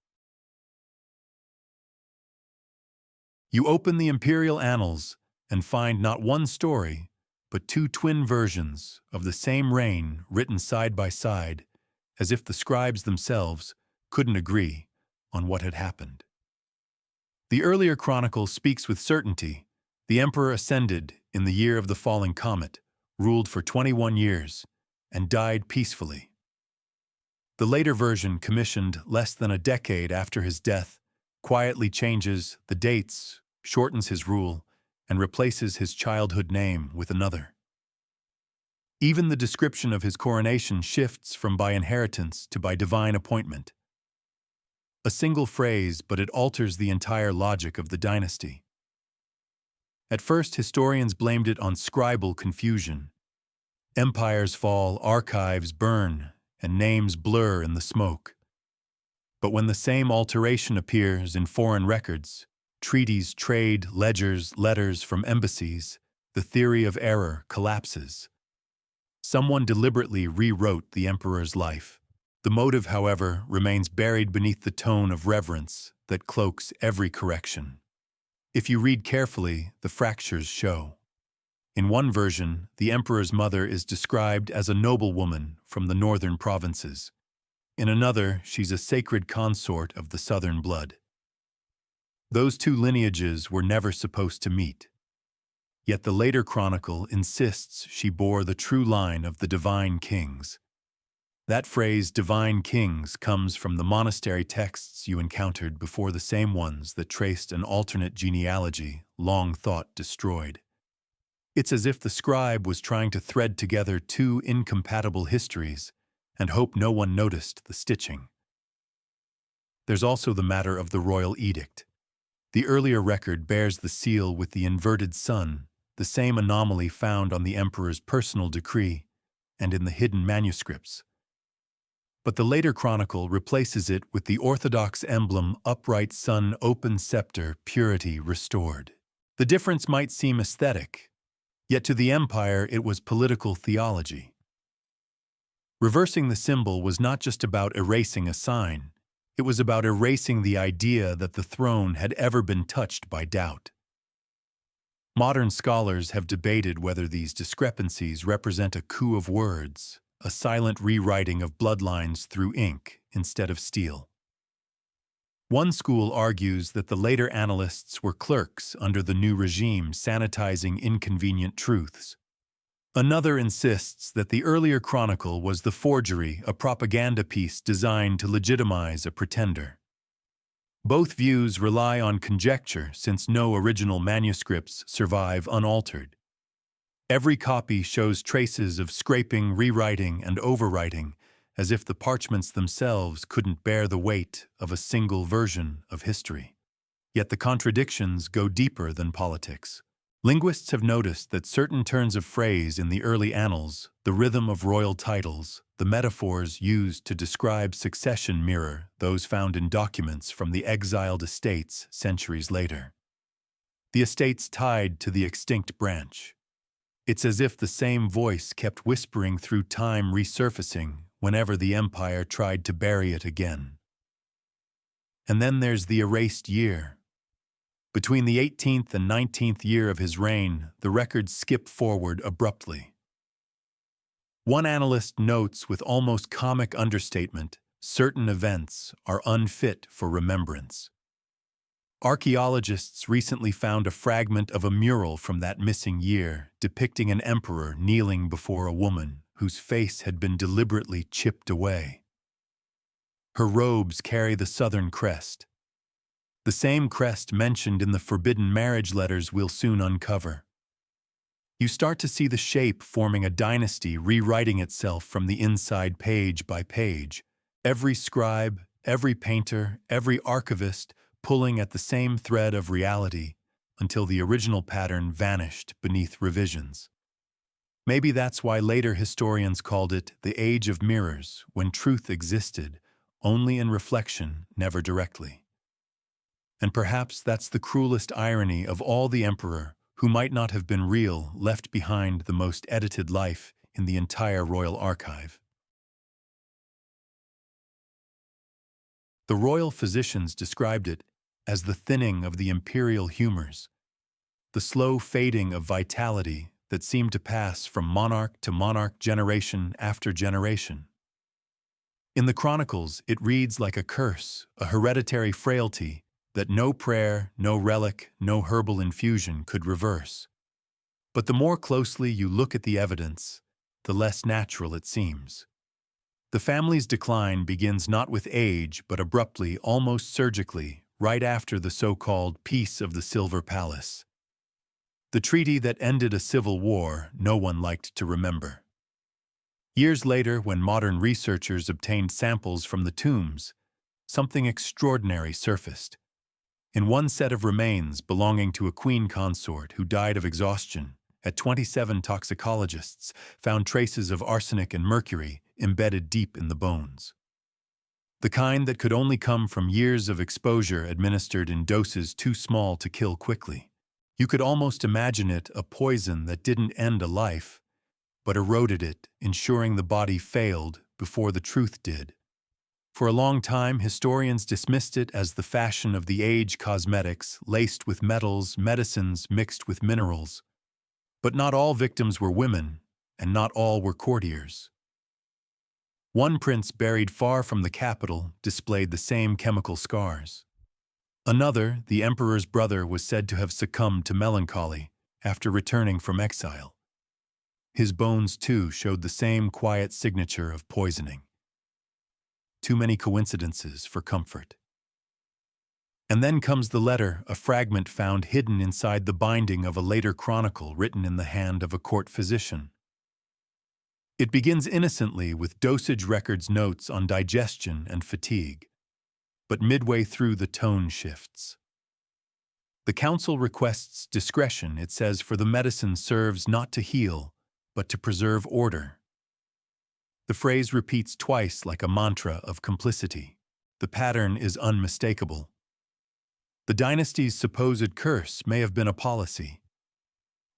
You open the imperial annals and find not one story, but two twin versions of the same reign written side by side, as if the scribes themselves couldn't agree on what had happened. The earlier Chronicle speaks with certainty. The emperor ascended in the year of the falling comet, ruled for 21 years, and died peacefully. The later version, commissioned less than a decade after his death, quietly changes the dates, shortens his rule, and replaces his childhood name with another. Even the description of his coronation shifts from by inheritance to by divine appointment. A single phrase, but it alters the entire logic of the dynasty. At first, historians blamed it on scribal confusion. Empires fall, archives burn, and names blur in the smoke. But when the same alteration appears in foreign records, treaties, trade, ledgers, letters from embassies, the theory of error collapses. Someone deliberately rewrote the emperor's life. The motive, however, remains buried beneath the tone of reverence that cloaks every correction. If you read carefully, the fractures show. In one version, the emperor's mother is described as a noblewoman from the northern provinces. In another, she's a sacred consort of the southern blood. Those two lineages were never supposed to meet. Yet the later chronicle insists she bore the true line of the divine kings. That phrase, divine kings, comes from the monastery texts you encountered before, the same ones that traced an alternate genealogy long thought destroyed. It's as if the scribe was trying to thread together two incompatible histories and hope no one noticed the stitching. There's also the matter of the royal edict. The earlier record bears the seal with the inverted sun, the same anomaly found on the emperor's personal decree and in the hidden manuscripts. But the later chronicle replaces it with the orthodox emblem, upright sun, open scepter, purity restored. The difference might seem aesthetic, yet to the empire it was political theology. Reversing the symbol was not just about erasing a sign, it was about erasing the idea that the throne had ever been touched by doubt. Modern scholars have debated whether these discrepancies represent a coup of words, a silent rewriting of bloodlines through ink instead of steel. One school argues that the later annalists were clerks under the new regime, sanitizing inconvenient truths. Another insists that the earlier chronicle was the forgery, a propaganda piece designed to legitimize a pretender. Both views rely on conjecture, since no original manuscripts survive unaltered. Every copy shows traces of scraping, rewriting, and overwriting, as if the parchments themselves couldn't bear the weight of a single version of history. Yet the contradictions go deeper than politics. Linguists have noticed that certain turns of phrase in the early annals, the rhythm of royal titles, the metaphors used to describe succession mirror those found in documents from the exiled estates centuries later. The estates tied to the extinct branch. It's as if the same voice kept whispering through time, resurfacing whenever the empire tried to bury it again. And then there's the erased year. Between the 18th and 19th year of his reign, the records skip forward abruptly. One analyst notes with almost comic understatement, certain events are unfit for remembrance. Archaeologists recently found a fragment of a mural from that missing year depicting an emperor kneeling before a woman whose face had been deliberately chipped away. Her robes carry the southern crest, the same crest mentioned in the forbidden marriage letters we'll soon uncover. You start to see the shape forming a dynasty rewriting itself from the inside, page by page. Every scribe, every painter, every archivist pulling at the same thread of reality until the original pattern vanished beneath revisions. Maybe that's why later historians called it the Age of Mirrors, when truth existed, only in reflection, never directly. And perhaps that's the cruelest irony of all: the emperor, who might not have been real, left behind the most edited life in the entire royal archive. The royal physicians described it as the thinning of the imperial humors, the slow fading of vitality that seemed to pass from monarch to monarch, generation after generation. In the Chronicles, it reads like a curse, a hereditary frailty that no prayer, no relic, no herbal infusion could reverse. But the more closely you look at the evidence, the less natural it seems. The family's decline begins not with age, but abruptly, almost surgically, right after the so-called Peace of the Silver Palace. The treaty that ended a civil war no one liked to remember. Years later, when modern researchers obtained samples from the tombs, something extraordinary surfaced. In one set of remains belonging to a queen consort who died of exhaustion, 27 toxicologists found traces of arsenic and mercury embedded deep in the bones. The kind that could only come from years of exposure administered in doses too small to kill quickly. You could almost imagine it a poison that didn't end a life, but eroded it, ensuring the body failed before the truth did. For a long time, historians dismissed it as the fashion of the age, cosmetics laced with metals, medicines mixed with minerals. But not all victims were women, and not all were courtiers. One prince buried far from the capital displayed the same chemical scars. Another, the emperor's brother, was said to have succumbed to melancholy after returning from exile. His bones, too, showed the same quiet signature of poisoning. Too many coincidences for comfort. And then comes the letter, a fragment found hidden inside the binding of a later chronicle written in the hand of a court physician. It begins innocently with dosage records notes on digestion and fatigue. But midway through the tone shifts. The council requests discretion, it says, for the medicine serves not to heal, but to preserve order. The phrase repeats twice like a mantra of complicity. The pattern is unmistakable. The dynasty's supposed curse may have been a policy.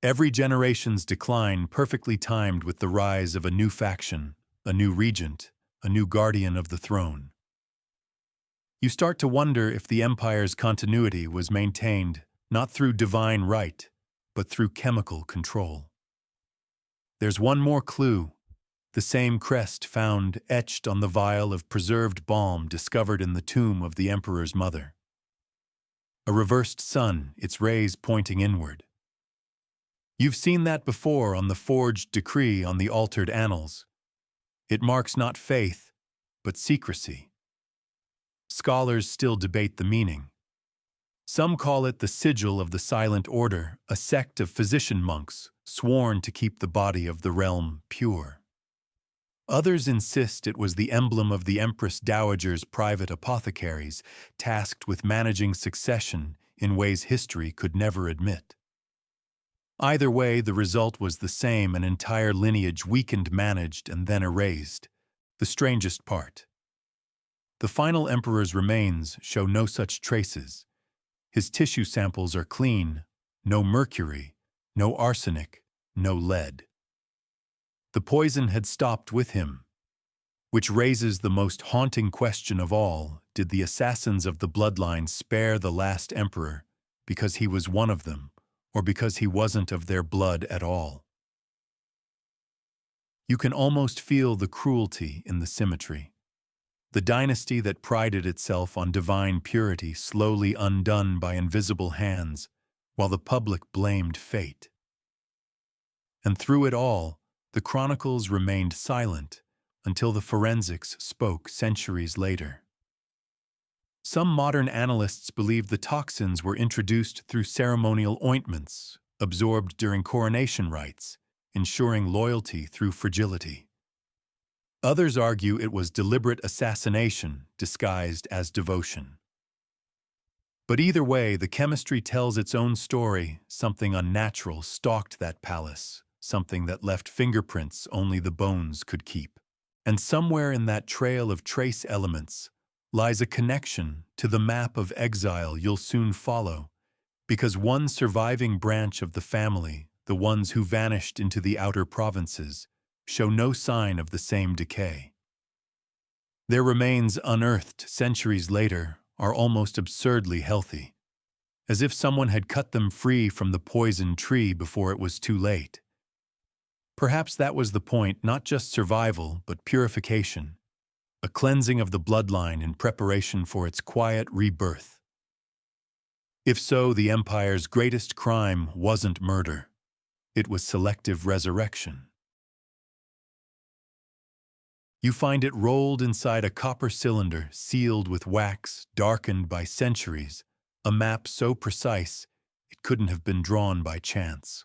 Every generation's decline perfectly timed with the rise of a new faction, a new regent, a new guardian of the throne. You start to wonder if the empire's continuity was maintained not through divine right, but through chemical control. There's one more clue: the same crest found etched on the vial of preserved balm discovered in the tomb of the emperor's mother. A reversed sun, its rays pointing inward. You've seen that before on the forged decree on the altered annals. It marks not faith, but secrecy. Scholars still debate the meaning. Some call it the sigil of the Silent Order, a sect of physician monks sworn to keep the body of the realm pure. Others insist it was the emblem of the Empress Dowager's private apothecaries, tasked with managing succession in ways history could never admit. Either way, the result was the same: an entire lineage weakened, managed, and then erased. The strangest part: the final emperor's remains show no such traces. His tissue samples are clean: no mercury, no arsenic, no lead. The poison had stopped with him, which raises the most haunting question of all: did the assassins of the bloodline spare the last emperor because he was one of them, or because he wasn't of their blood at all? You can almost feel the cruelty in the symmetry. The dynasty that prided itself on divine purity slowly undone by invisible hands, while the public blamed fate. And through it all, the chronicles remained silent until the forensics spoke centuries later. Some modern analysts believe the toxins were introduced through ceremonial ointments, absorbed during coronation rites, ensuring loyalty through fragility. Others argue it was deliberate assassination disguised as devotion. But either way, the chemistry tells its own story. Something unnatural stalked that palace, something that left fingerprints only the bones could keep. And somewhere in that trail of trace elements lies a connection to the map of exile you'll soon follow, because one surviving branch of the family, the ones who vanished into the outer provinces, show no sign of the same decay. Their remains, unearthed centuries later, are almost absurdly healthy, as if someone had cut them free from the poisoned tree before it was too late. Perhaps that was the point, not just survival, but purification, a cleansing of the bloodline in preparation for its quiet rebirth. If so, the Empire's greatest crime wasn't murder. It was selective resurrection. You find it rolled inside a copper cylinder sealed with wax, darkened by centuries, a map so precise it couldn't have been drawn by chance.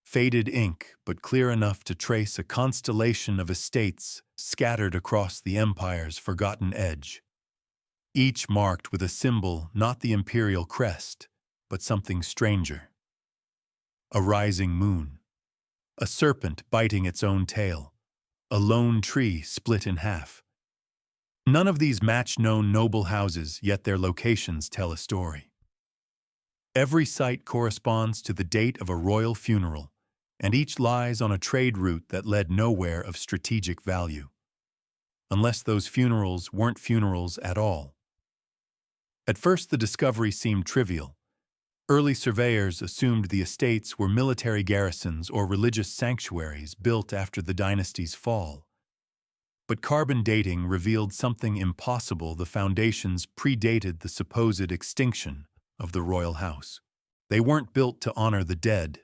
Faded ink, but clear enough to trace a constellation of estates scattered across the Empire's forgotten edge, each marked with a symbol not the imperial crest, but something stranger. A rising moon, a serpent biting its own tail, a lone tree split in half. None of these match known noble houses, yet their locations tell a story. Every site corresponds to the date of a royal funeral, and each lies on a trade route that led nowhere of strategic value. Unless those funerals weren't funerals at all. At first, the discovery seemed trivial. Early surveyors assumed the estates were military garrisons or religious sanctuaries built after the dynasty's fall. But carbon dating revealed something impossible: the foundations predated the supposed extinction of the royal house. They weren't built to honor the dead.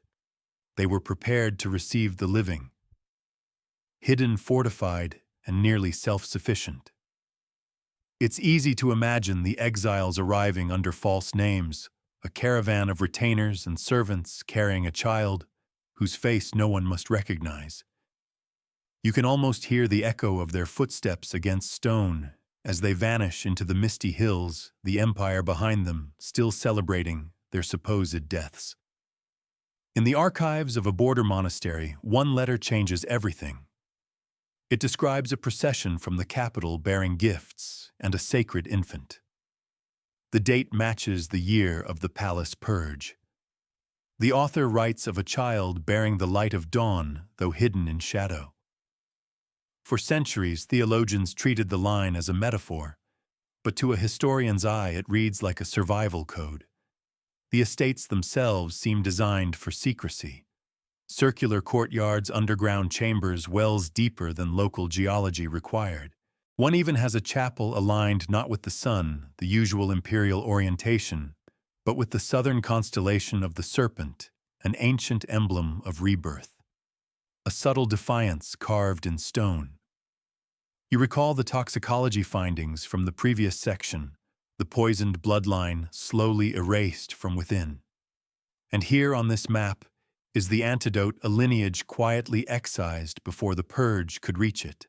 They were prepared to receive the living. Hidden, fortified, and nearly self-sufficient. It's easy to imagine the exiles arriving under false names, a caravan of retainers and servants carrying a child whose face no one must recognize. You can almost hear the echo of their footsteps against stone as they vanish into the misty hills, the Empire behind them still celebrating their supposed deaths. In the archives of a border monastery, one letter changes everything. It describes a procession from the capital bearing gifts and a sacred infant. The date matches the year of the palace purge. The author writes of a child bearing the light of dawn, though hidden in shadow. For centuries, theologians treated the line as a metaphor, but to a historian's eye it reads like a survival code. The estates themselves seem designed for secrecy. Circular courtyards, underground chambers, wells deeper than local geology required. One even has a chapel aligned not with the sun, the usual imperial orientation, but with the southern constellation of the serpent, an ancient emblem of rebirth. A subtle defiance carved in stone. You recall the toxicology findings from the previous section, the poisoned bloodline slowly erased from within. And here on this map is the antidote, a lineage quietly excised before the purge could reach it.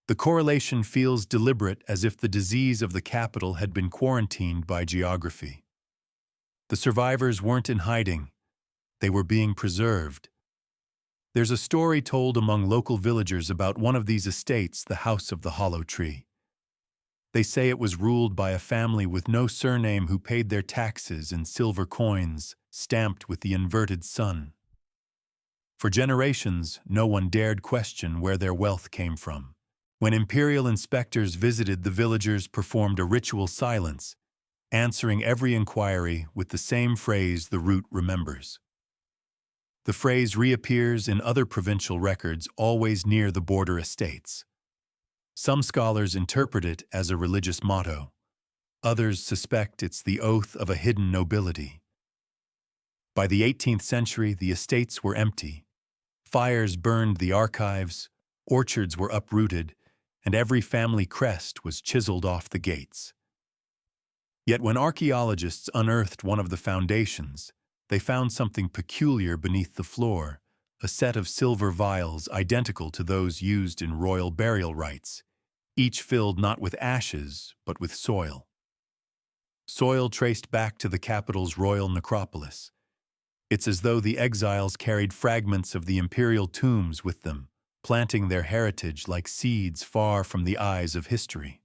The correlation feels deliberate, as if the disease of the capital had been quarantined by geography. The survivors weren't in hiding, they were being preserved. There's a story told among local villagers about one of these estates, the House of the Hollow Tree. They say it was ruled by a family with no surname who paid their taxes in silver coins stamped with the inverted sun. For generations, no one dared question where their wealth came from. When imperial inspectors visited, the villagers performed a ritual silence, answering every inquiry with the same phrase the root remembers. The phrase reappears in other provincial records, always near the border estates. Some scholars interpret it as a religious motto. Others suspect it's the oath of a hidden nobility. By the 18th century, the estates were empty. Fires burned the archives, orchards were uprooted, and every family crest was chiseled off the gates. Yet when archaeologists unearthed one of the foundations, they found something peculiar beneath the floor, a set of silver vials identical to those used in royal burial rites, each filled not with ashes, but with soil. Soil traced back to the capital's royal necropolis. It's as though the exiles carried fragments of the imperial tombs with them, planting their heritage like seeds far from the eyes of history.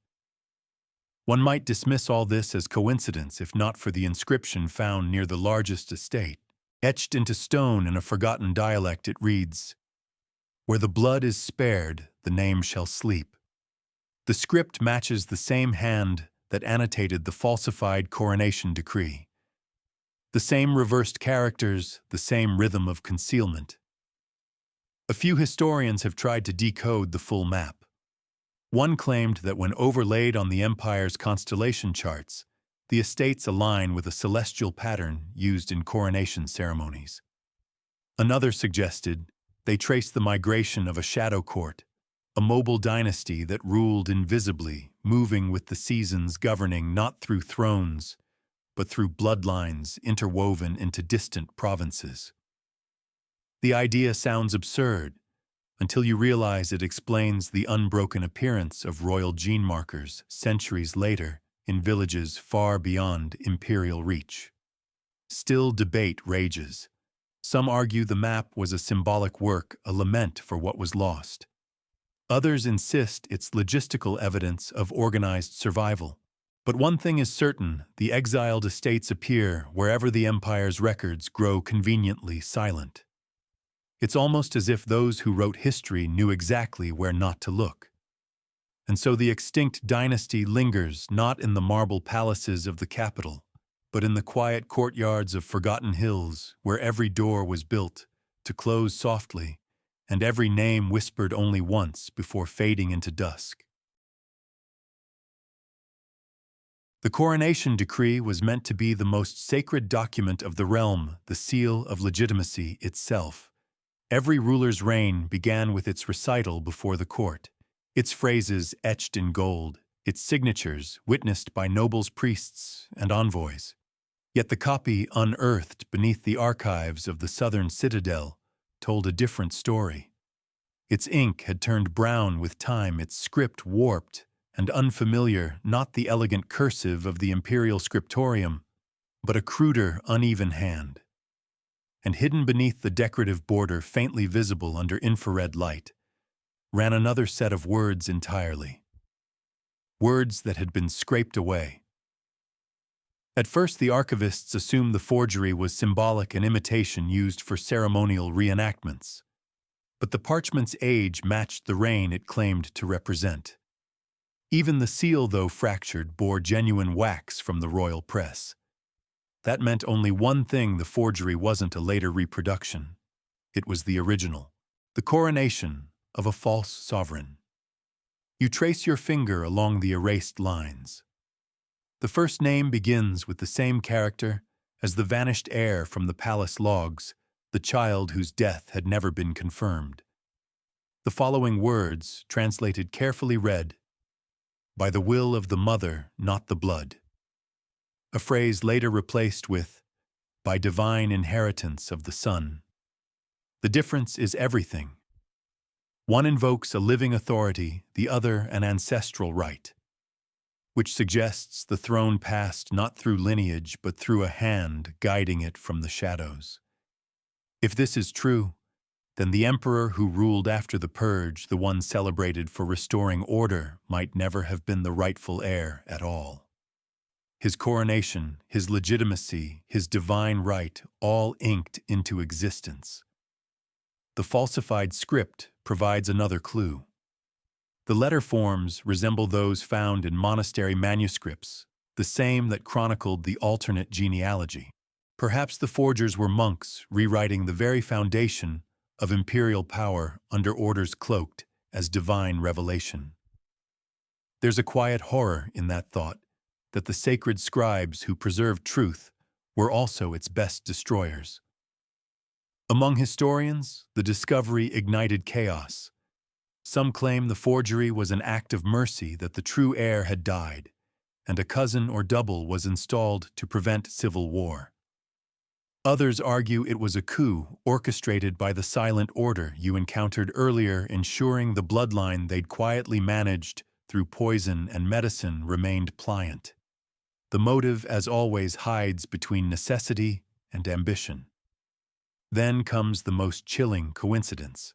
One might dismiss all this as coincidence if not for the inscription found near the largest estate. Etched into stone in a forgotten dialect it reads, "Where the blood is spared, the name shall sleep." The script matches the same hand that annotated the falsified coronation decree. The same reversed characters, the same rhythm of concealment. A few historians have tried to decode the full map. One claimed that when overlaid on the empire's constellation charts, the estates align with a celestial pattern used in coronation ceremonies. Another suggested they trace the migration of a shadow court, a mobile dynasty that ruled invisibly, moving with the seasons, governing not through thrones, but through bloodlines interwoven into distant provinces. The idea sounds absurd until you realize it explains the unbroken appearance of royal gene markers centuries later in villages far beyond imperial reach. Still, debate rages. Some argue the map was a symbolic work, a lament for what was lost. Others insist it's logistical evidence of organized survival. But one thing is certain, the exiled estates appear wherever the empire's records grow conveniently silent. It's almost as if those who wrote history knew exactly where not to look. And so the extinct dynasty lingers not in the marble palaces of the capital, but in the quiet courtyards of forgotten hills where every door was built to close softly and every name whispered only once before fading into dusk. The coronation decree was meant to be the most sacred document of the realm, the seal of legitimacy itself. Every ruler's reign began with its recital before the court, its phrases etched in gold, its signatures witnessed by nobles, priests, and envoys. Yet the copy unearthed beneath the archives of the southern citadel told a different story. Its ink had turned brown with time, its script warped and unfamiliar, not the elegant cursive of the imperial scriptorium, but a cruder, uneven hand. And hidden beneath the decorative border, faintly visible under infrared light, ran another set of words entirely. Words that had been scraped away. At first, the archivists assumed the forgery was symbolic, an imitation used for ceremonial reenactments. But the parchment's age matched the reign it claimed to represent. Even the seal, though fractured, bore genuine wax from the royal press. That meant only one thing: the forgery wasn't a later reproduction. It was the original, the coronation of a false sovereign. You trace your finger along the erased lines. The first name begins with the same character as the vanished heir from the palace logs, the child whose death had never been confirmed. The following words, translated carefully, read, "By the will of the mother, not the blood." A phrase later replaced with, "by divine inheritance of the Son." The difference is everything. One invokes a living authority, the other an ancestral right, which suggests the throne passed not through lineage but through a hand guiding it from the shadows. If this is true, then the emperor who ruled after the purge, the one celebrated for restoring order, might never have been the rightful heir at all. His coronation, his legitimacy, his divine right, all inked into existence. The falsified script provides another clue. The letter forms resemble those found in monastery manuscripts, the same that chronicled the alternate genealogy. Perhaps the forgers were monks rewriting the very foundation of imperial power under orders cloaked as divine revelation. There's a quiet horror in that thought, that the sacred scribes who preserved truth were also its best destroyers. Among historians, the discovery ignited chaos. Some claim the forgery was an act of mercy, that the true heir had died, and a cousin or double was installed to prevent civil war. Others argue it was a coup orchestrated by the silent order you encountered earlier, ensuring the bloodline they'd quietly managed through poison and medicine remained pliant. The motive, as always, hides between necessity and ambition. Then comes the most chilling coincidence.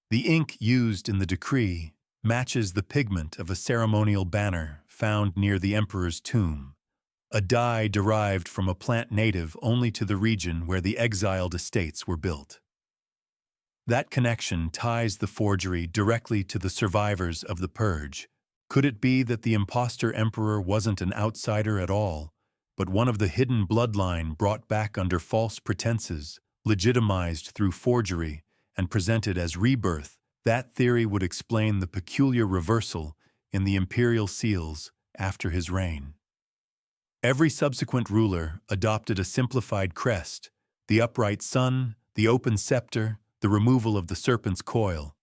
The ink used in the decree matches the pigment of a ceremonial banner found near the emperor's tomb, a dye derived from a plant native only to the region where the exiled estates were built. That connection ties the forgery directly to the survivors of the Purge. Could it be that the imposter emperor wasn't an outsider at all, but one of the hidden bloodline brought back under false pretenses, legitimized through forgery, and presented as rebirth? That theory would explain the peculiar reversal in the imperial seals after his reign. Every subsequent ruler adopted a simplified crest, the upright sun, the open scepter, the removal of the serpent's coil,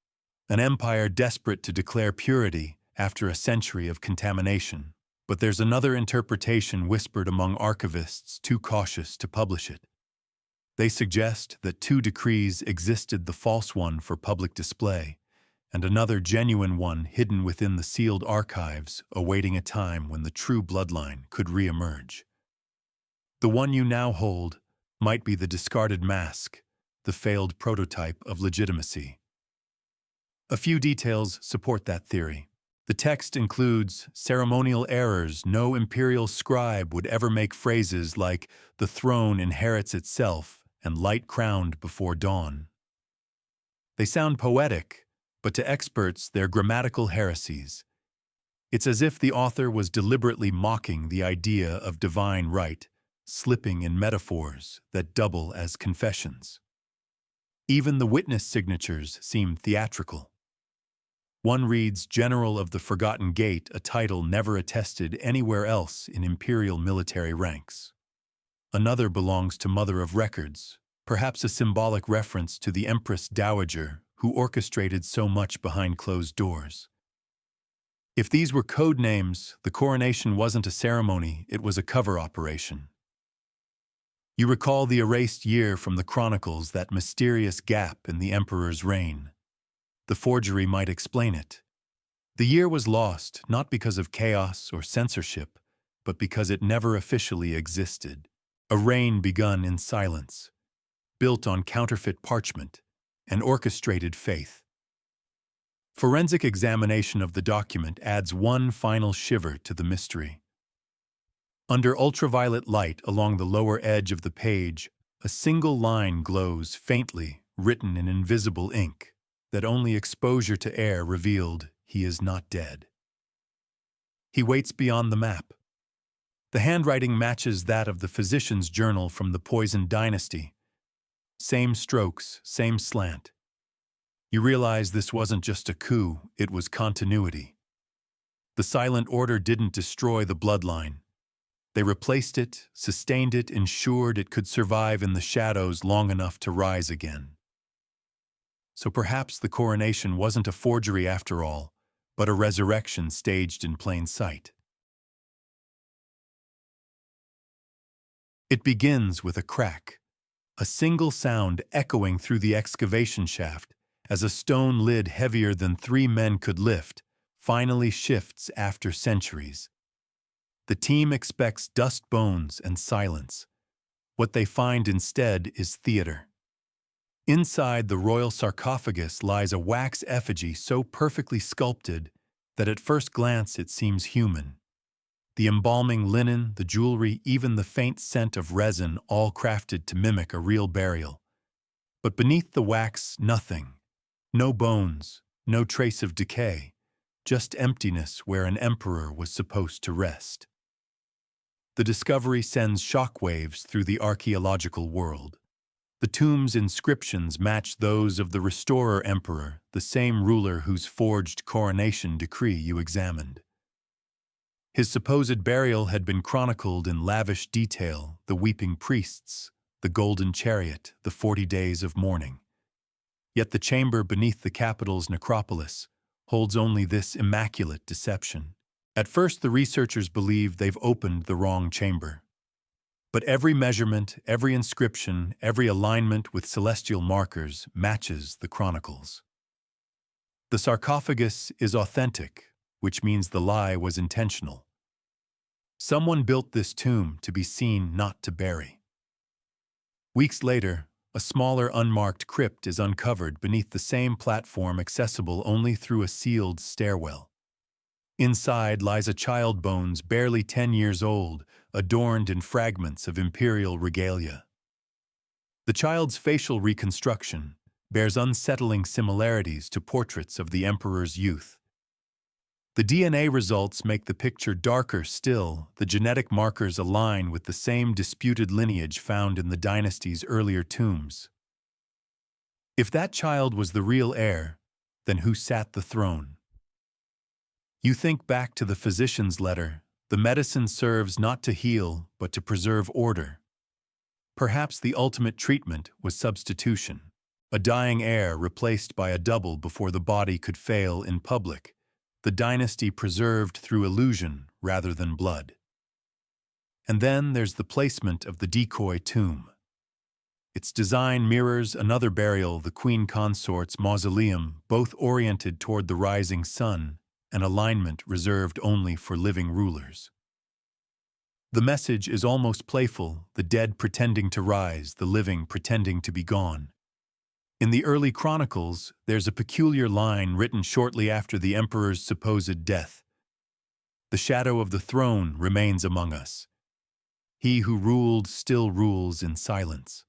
an empire desperate to declare purity after a century of contamination. But there's another interpretation whispered among archivists too cautious to publish it. They suggest that two decrees existed, the false one for public display, and another genuine one hidden within the sealed archives, awaiting a time when the true bloodline could re-emerge. The one you now hold might be the discarded mask, the failed prototype of legitimacy. A few details support that theory. The text includes ceremonial errors. No imperial scribe would ever make phrases like "the throne inherits itself" and "light crowned before dawn." They sound poetic, but to experts they're grammatical heresies. It's as if the author was deliberately mocking the idea of divine right, slipping in metaphors that double as confessions. Even the witness signatures seem theatrical. One reads General of the Forgotten Gate, a title never attested anywhere else in imperial military ranks. Another belongs to Mother of Records, perhaps a symbolic reference to the Empress Dowager who orchestrated so much behind closed doors. If these were code names, the coronation wasn't a ceremony, it was a cover operation. You recall the erased year from the Chronicles, that mysterious gap in the emperor's reign. The forgery might explain it. The year was lost not because of chaos or censorship, but because it never officially existed. A reign begun in silence, built on counterfeit parchment and orchestrated faith. Forensic examination of the document adds one final shiver to the mystery. Under ultraviolet light along the lower edge of the page, a single line glows faintly, written in invisible ink, that only exposure to air revealed: he is not dead. He waits beyond the map. The handwriting matches that of the physician's journal from the poisoned Dynasty. Same strokes, same slant. You realize this wasn't just a coup, it was continuity. The silent order didn't destroy the bloodline. They replaced it, sustained it, ensured it could survive in the shadows long enough to rise again. So perhaps the coronation wasn't a forgery after all, but a resurrection staged in plain sight. It begins with a crack, a single sound echoing through the excavation shaft as a stone lid heavier than 3 men could lift finally shifts after centuries. The team expects dust bones and silence. What they find instead is theater. Inside the royal sarcophagus lies a wax effigy so perfectly sculpted that at first glance it seems human. The embalming linen, the jewelry, even the faint scent of resin, all crafted to mimic a real burial. But beneath the wax, nothing. No bones, no trace of decay, just emptiness where an emperor was supposed to rest. The discovery sends shockwaves through the archaeological world. The tomb's inscriptions match those of the Restorer Emperor, the same ruler whose forged coronation decree you examined. His supposed burial had been chronicled in lavish detail: the weeping priests, the golden chariot, the 40 days of mourning. Yet the chamber beneath the capital's necropolis holds only this immaculate deception. At first, the researchers believe they've opened the wrong chamber. But every measurement, every inscription, every alignment with celestial markers matches the chronicles. The sarcophagus is authentic, which means the lie was intentional. Someone built this tomb to be seen, not to bury. Weeks later, A smaller unmarked crypt is uncovered beneath the same platform accessible only through a sealed stairwell. Inside lies a child bones barely 10 years old, adorned in fragments of imperial regalia. The child's facial reconstruction bears unsettling similarities to portraits of the emperor's youth. The DNA results make the picture darker still. The genetic markers align with the same disputed lineage found in the dynasty's earlier tombs. If that child was the real heir, then who sat the throne? You think back to the physician's letter. The medicine serves not to heal, but to preserve order. Perhaps the ultimate treatment was substitution, a dying heir replaced by a double before the body could fail in public, the dynasty preserved through illusion rather than blood. And then there's the placement of the decoy tomb. Its design mirrors another burial, the queen consort's mausoleum, both oriented toward the rising sun, an alignment reserved only for living rulers. The message is almost playful, the dead pretending to rise, the living pretending to be gone. In the early Chronicles, there's a peculiar line written shortly after the emperor's supposed death. The shadow of the throne remains among us. He who ruled still rules in silence.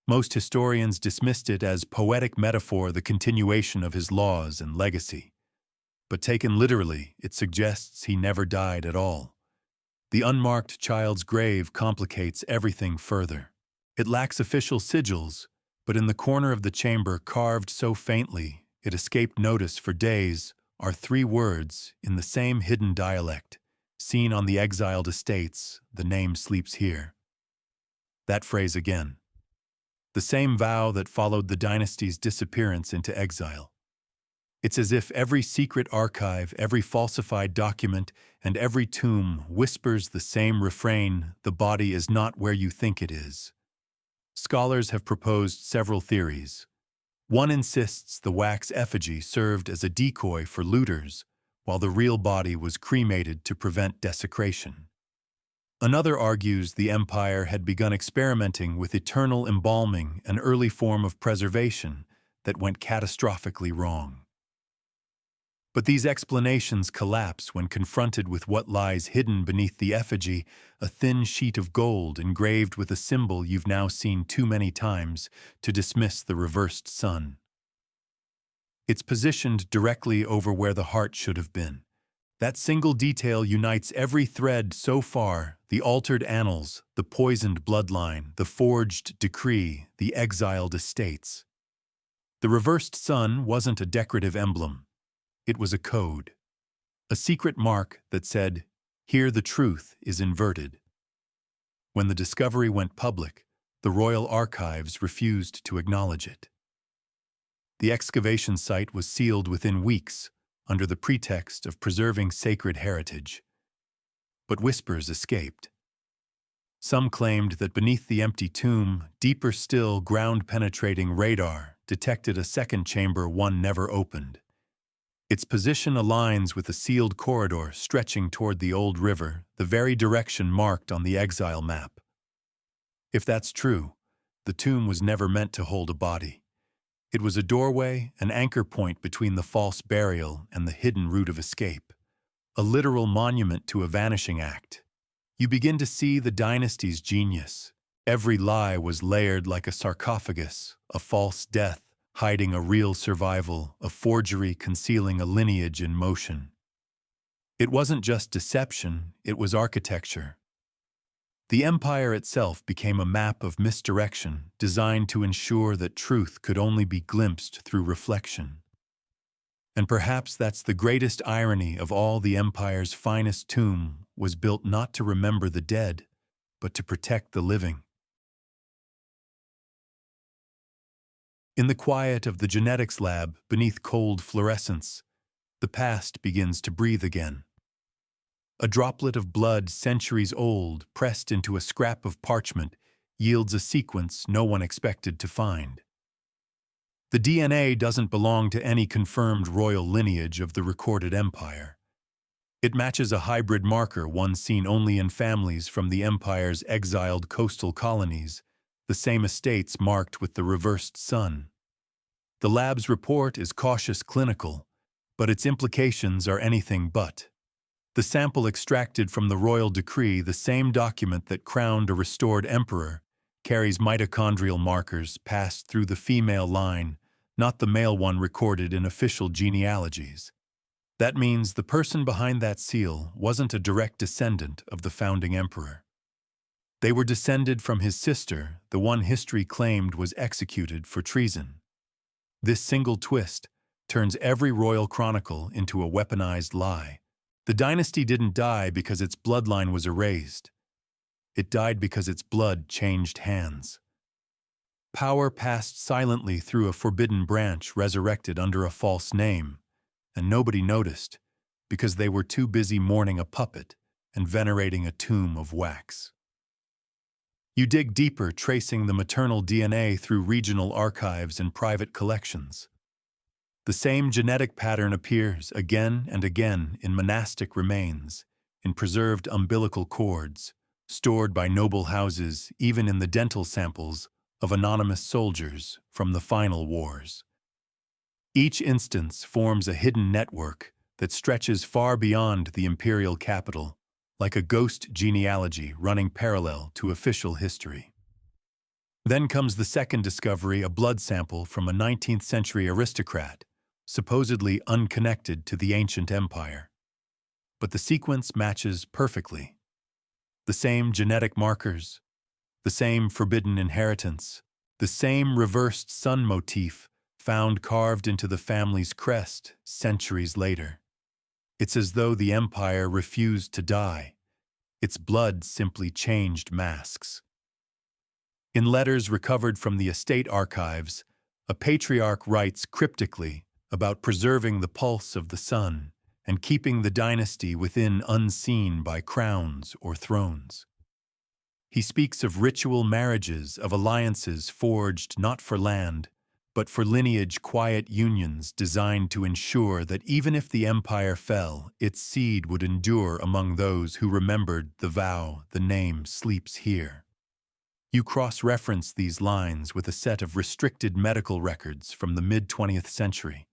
Most historians dismissed it as poetic metaphor, the continuation of his laws and legacy. But taken literally, it suggests he never died at all. The unmarked child's grave complicates everything further. It lacks official sigils, but in the corner of the chamber, carved so faintly it escaped notice for days, are 3 words in the same hidden dialect. Seen on the exiled estates, the name sleeps here. That phrase again. The same vow that followed the dynasty's disappearance into exile. It's as if every secret archive, every falsified document, and every tomb whispers the same refrain: the body is not where you think it is. Scholars have proposed several theories. One insists the wax effigy served as a decoy for looters, while the real body was cremated to prevent desecration. Another argues the empire had begun experimenting with eternal embalming, an early form of preservation that went catastrophically wrong. But these explanations collapse when confronted with what lies hidden beneath the effigy, a thin sheet of gold engraved with a symbol you've now seen too many times to dismiss the reversed sun. It's positioned directly over where the heart should have been. That single detail unites every thread so far: the altered annals, the poisoned bloodline, the forged decree, the exiled estates. The reversed sun wasn't a decorative emblem. It was a code, a secret mark that said, "Here the truth is inverted." When the discovery went public, the royal archives refused to acknowledge it. The excavation site was sealed within weeks, under the pretext of preserving sacred heritage. But whispers escaped. Some claimed that beneath the empty tomb, deeper still, ground-penetrating radar detected a second chamber one never opened. Its position aligns with a sealed corridor stretching toward the old river, the very direction marked on the exile map. If that's true, the tomb was never meant to hold a body. It was a doorway, an anchor point between the false burial and the hidden route of escape, a literal monument to a vanishing act. You begin to see the dynasty's genius. Every lie was layered like a sarcophagus, a false death hiding a real survival, a forgery concealing a lineage in motion. It wasn't just deception, it was architecture. The empire itself became a map of misdirection, designed to ensure that truth could only be glimpsed through reflection. And perhaps that's the greatest irony of all: the empire's finest tomb was built not to remember the dead, but to protect the living. In the quiet of the genetics lab, beneath cold fluorescence, the past begins to breathe again. A droplet of blood centuries old, pressed into a scrap of parchment, yields a sequence no one expected to find. The DNA doesn't belong to any confirmed royal lineage of the recorded empire. It matches a hybrid marker, one seen only in families from the empire's exiled coastal colonies, the same estates marked with the reversed sun. The lab's report is cautious clinical, but its implications are anything but. The sample extracted from the royal decree, the same document that crowned a restored emperor, carries mitochondrial markers passed through the female line, not the male one recorded in official genealogies. That means the person behind that seal wasn't a direct descendant of the founding emperor. They were descended from his sister, the one history claimed was executed for treason. This single twist turns every royal chronicle into a weaponized lie. The dynasty didn't die because its bloodline was erased. It died because its blood changed hands. Power passed silently through a forbidden branch resurrected under a false name, and nobody noticed because they were too busy mourning a puppet and venerating a tomb of wax. You dig deeper, tracing the maternal DNA through regional archives and private collections. The same genetic pattern appears again and again in monastic remains, in preserved umbilical cords, stored by noble houses, even in the dental samples of anonymous soldiers from the final wars. Each instance forms a hidden network that stretches far beyond the imperial capital, like a ghost genealogy running parallel to official history. Then comes the second discovery, a blood sample from a 19th century aristocrat, supposedly unconnected to the ancient empire. But the sequence matches perfectly. The same genetic markers, the same forbidden inheritance, the same reversed sun motif found carved into the family's crest centuries later. It's as though the empire refused to die. Its blood simply changed masks. In letters recovered from the estate archives, a patriarch writes cryptically about preserving the pulse of the sun and keeping the dynasty within unseen by crowns or thrones. He speaks of ritual marriages, of alliances forged not for land, but for lineage, quiet unions designed to ensure that even if the empire fell, its seed would endure among those who remembered the vow, the name sleeps here. You cross-reference these lines with a set of restricted medical records from the mid-20th century.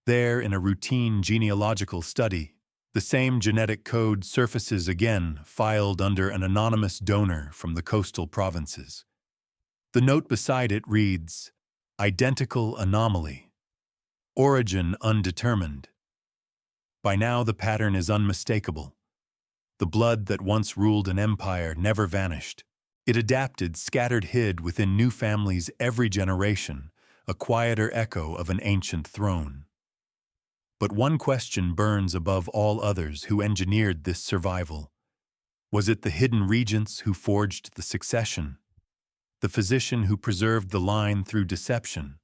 There, in a routine genealogical study, the same genetic code surfaces again, filed under an anonymous donor from the coastal provinces. The note beside it reads, "Identical anomaly. Origin undetermined." By now the pattern is unmistakable. The blood that once ruled an empire never vanished. It adapted, scattered, hid within new families every generation, a quieter echo of an ancient throne. But one question burns above all others: who engineered this survival? Was it the hidden regents who forged the succession? The physician who preserved the line through deception?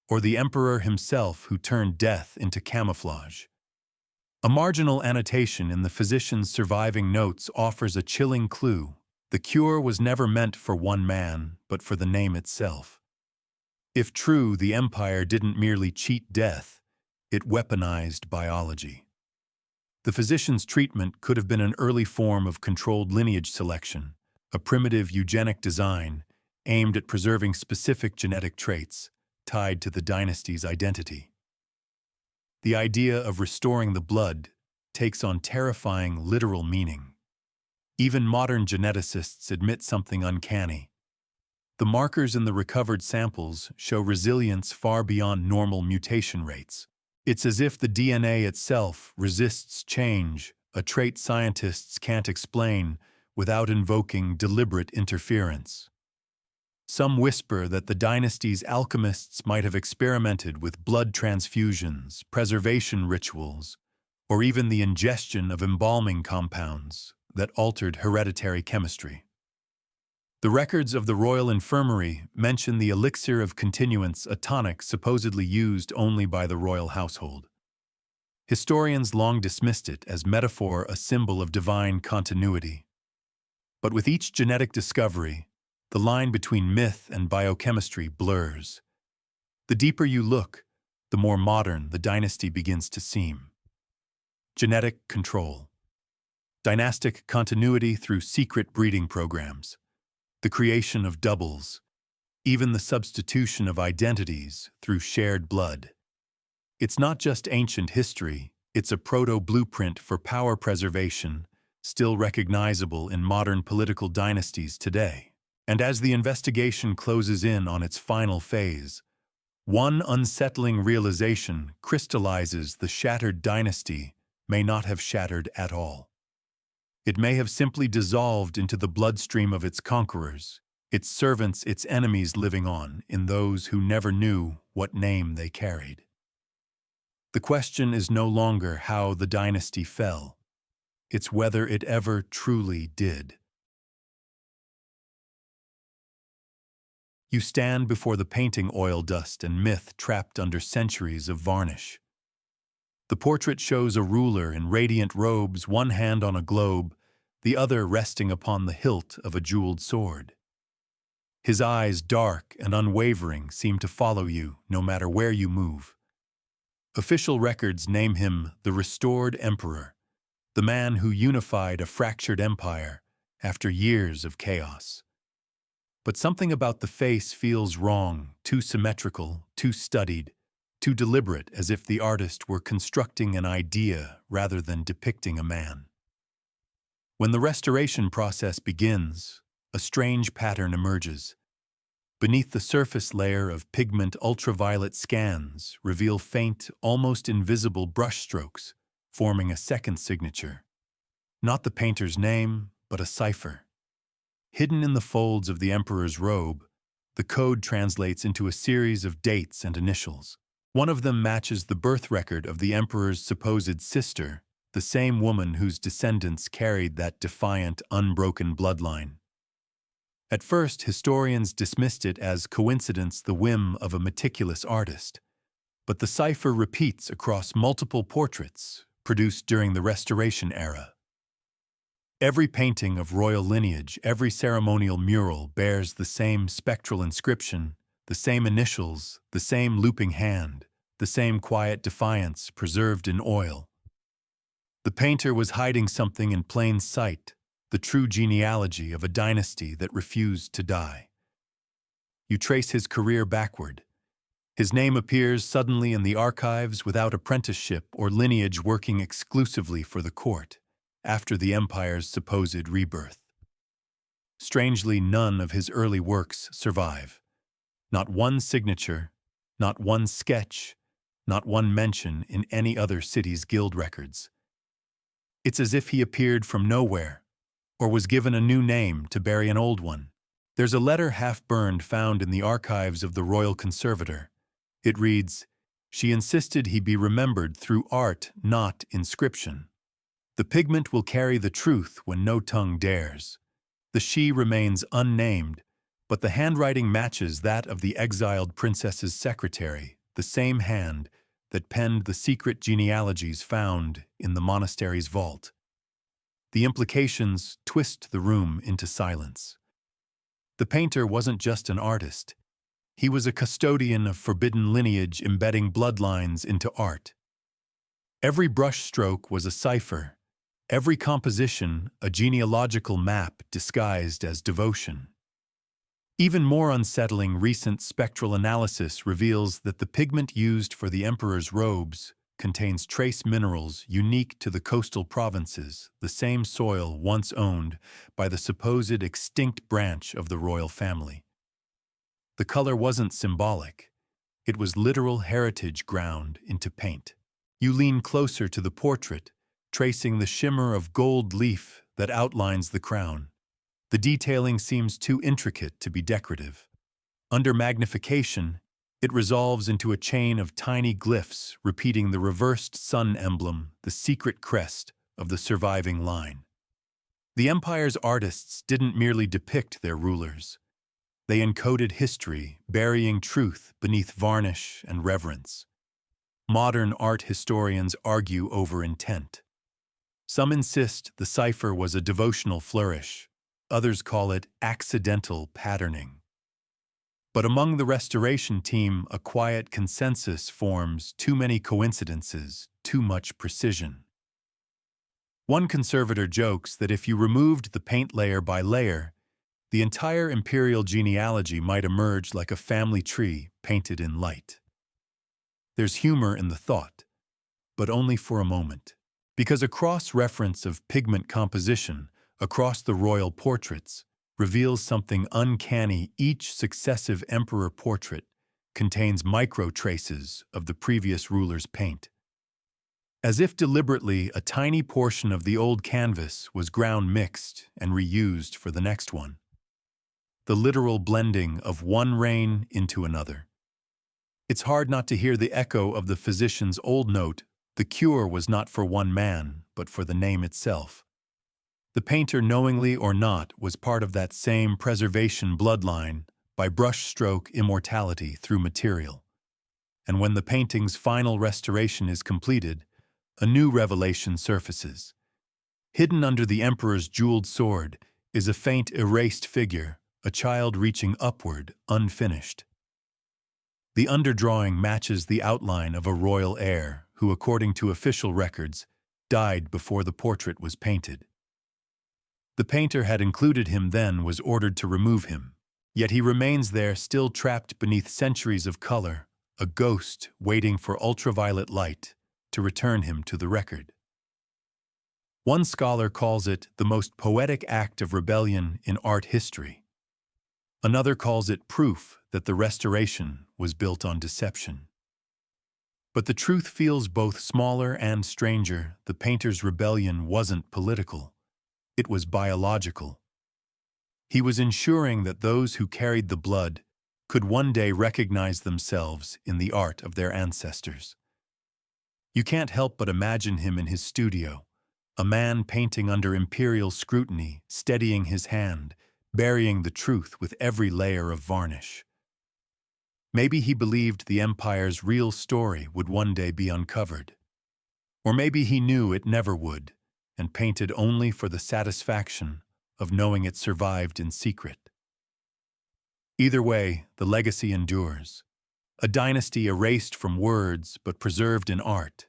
Or the emperor himself who turned death into camouflage? A marginal annotation in the physician's surviving notes offers a chilling clue. The cure was never meant for one man, but for the name itself. If true, the empire didn't merely cheat death, it weaponized biology. The physician's treatment could have been an early form of controlled lineage selection, a primitive eugenic design aimed at preserving specific genetic traits tied to the dynasty's identity. The idea of restoring the blood takes on terrifying literal meaning. Even modern geneticists admit something uncanny. The markers in the recovered samples show resilience far beyond normal mutation rates. It's as if the DNA itself resists change, a trait scientists can't explain without invoking deliberate interference. Some whisper that the dynasty's alchemists might have experimented with blood transfusions, preservation rituals, or even the ingestion of embalming compounds that altered hereditary chemistry. The records of the royal infirmary mention the elixir of continuance, a tonic supposedly used only by the royal household. Historians long dismissed it as metaphor, a symbol of divine continuity. But with each genetic discovery, the line between myth and biochemistry blurs. The deeper you look, the more modern the dynasty begins to seem. Genetic control. Dynastic continuity through secret breeding programs. The creation of doubles, even the substitution of identities through shared blood. It's not just ancient history, it's a proto-blueprint for power preservation, still recognizable in modern political dynasties today. And as the investigation closes in on its final phase, one unsettling realization crystallizes: the shattered dynasty may not have shattered at all. It may have simply dissolved into the bloodstream of its conquerors, its servants, its enemies, living on in those who never knew what name they carried. The question is no longer how the dynasty fell, it's whether it ever truly did. You stand before the painting, oil dust and myth trapped under centuries of varnish. The portrait shows a ruler in radiant robes, one hand on a globe, the other resting upon the hilt of a jeweled sword. His eyes, dark and unwavering, seem to follow you no matter where you move. Official records name him the restored emperor, the man who unified a fractured empire after years of chaos. But something about the face feels wrong, too symmetrical, too studied, too deliberate, as if the artist were constructing an idea rather than depicting a man. When the restoration process begins, a strange pattern emerges. Beneath the surface layer of pigment, ultraviolet scans reveal faint, almost invisible brushstrokes, forming a second signature. Not the painter's name, but a cipher. Hidden in the folds of the emperor's robe, the code translates into a series of dates and initials. One of them matches the birth record of the emperor's supposed sister, the same woman whose descendants carried that defiant, unbroken bloodline. At first, historians dismissed it as coincidence, the whim of a meticulous artist. But the cipher repeats across multiple portraits produced during the Restoration era. Every painting of royal lineage, every ceremonial mural bears the same spectral inscription, the same initials, the same looping hand, the same quiet defiance preserved in oil. The painter was hiding something in plain sight, the true genealogy of a dynasty that refused to die. You trace his career backward. His name appears suddenly in the archives without apprenticeship or lineage, working exclusively for the court, after the empire's supposed rebirth. Strangely, none of his early works survive. Not one signature, not one sketch, not one mention in any other city's guild records. It's as if he appeared from nowhere, or was given a new name to bury an old one. There's a letter half-burned found in the archives of the royal conservator. It reads, "She insisted he be remembered through art, not inscription. The pigment will carry the truth when no tongue dares." The she remains unnamed, but the handwriting matches that of the exiled princess's secretary, the same hand that penned the secret genealogies found in the monastery's vault. The implications twist the room into silence. The painter wasn't just an artist. He was a custodian of forbidden lineage, embedding bloodlines into art. Every brushstroke was a cipher, every composition a genealogical map disguised as devotion. Even more unsettling, recent spectral analysis reveals that the pigment used for the emperor's robes contains trace minerals unique to the coastal provinces, the same soil once owned by the supposed extinct branch of the royal family. The color wasn't symbolic. It was literal heritage ground into paint. You lean closer to the portrait, tracing the shimmer of gold leaf that outlines the crown. The detailing seems too intricate to be decorative. Under magnification, it resolves into a chain of tiny glyphs repeating the reversed sun emblem, the secret crest of the surviving line. The empire's artists didn't merely depict their rulers. They encoded history, burying truth beneath varnish and reverence. Modern art historians argue over intent. Some insist the cipher was a devotional flourish. Others call it accidental patterning. But among the restoration team, a quiet consensus forms: too many coincidences, too much precision. One conservator jokes that if you removed the paint layer by layer, the entire imperial genealogy might emerge like a family tree painted in light. There's humor in the thought, but only for a moment, because a cross-reference of pigment composition across the royal portraits reveals something uncanny. Each successive emperor portrait contains micro-traces of the previous ruler's paint. As if deliberately, a tiny portion of the old canvas was ground mixed and reused for the next one. The literal blending of one reign into another. It's hard not to hear the echo of the physician's old note: the cure was not for one man, but for the name itself. The painter, knowingly or not, was part of that same preservation bloodline by brushstroke immortality through material. And when the painting's final restoration is completed, a new revelation surfaces. Hidden under the emperor's jeweled sword is a faint, erased figure, a child reaching upward, unfinished. The underdrawing matches the outline of a royal heir who, according to official records, died before the portrait was painted. The painter had included him then was ordered to remove him, yet he remains there, still trapped beneath centuries of color, a ghost waiting for ultraviolet light to return him to the record. One scholar calls it the most poetic act of rebellion in art history. Another calls it proof that the restoration was built on deception. But the truth feels both smaller and stranger. The painter's rebellion wasn't political. It was biological. He was ensuring that those who carried the blood could one day recognize themselves in the art of their ancestors. You can't help but imagine him in his studio, a man painting under imperial scrutiny, steadying his hand, burying the truth with every layer of varnish. Maybe he believed the empire's real story would one day be uncovered. Or maybe he knew it never would, and painted only for the satisfaction of knowing it survived in secret. Either way, the legacy endures. A dynasty erased from words but preserved in art.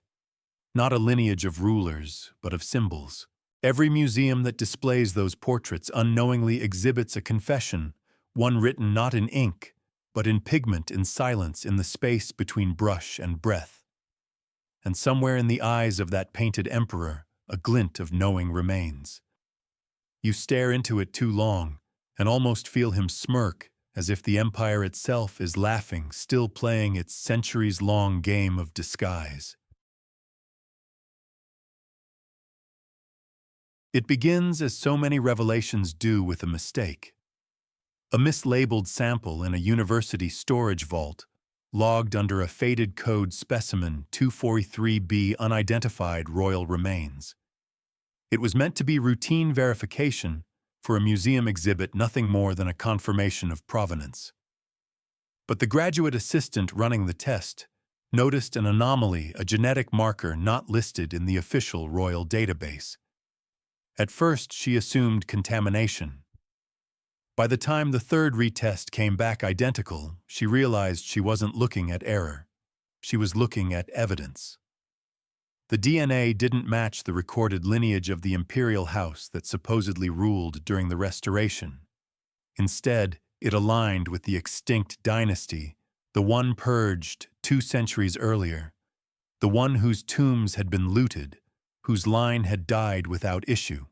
Not a lineage of rulers, but of symbols. Every museum that displays those portraits unknowingly exhibits a confession, one written not in ink, but in pigment, in silence, in the space between brush and breath. And somewhere in the eyes of that painted emperor, a glint of knowing remains. You stare into it too long, and almost feel him smirk, as if the empire itself is laughing, still playing its centuries-long game of disguise. It begins as so many revelations do, with a mistake. A mislabeled sample in a university storage vault, logged under a faded code specimen 243B, unidentified royal remains. It was meant to be routine verification for a museum exhibit, nothing more than a confirmation of provenance. But the graduate assistant running the test noticed an anomaly, a genetic marker not listed in the official royal database. At first, she assumed contamination. By the time the third retest came back identical, she realized she wasn't looking at error. She was looking at evidence. The DNA didn't match the recorded lineage of the imperial house that supposedly ruled during the Restoration. Instead, it aligned with the extinct dynasty, the one purged 2 centuries earlier, the one whose tombs had been looted, whose line had died without issue.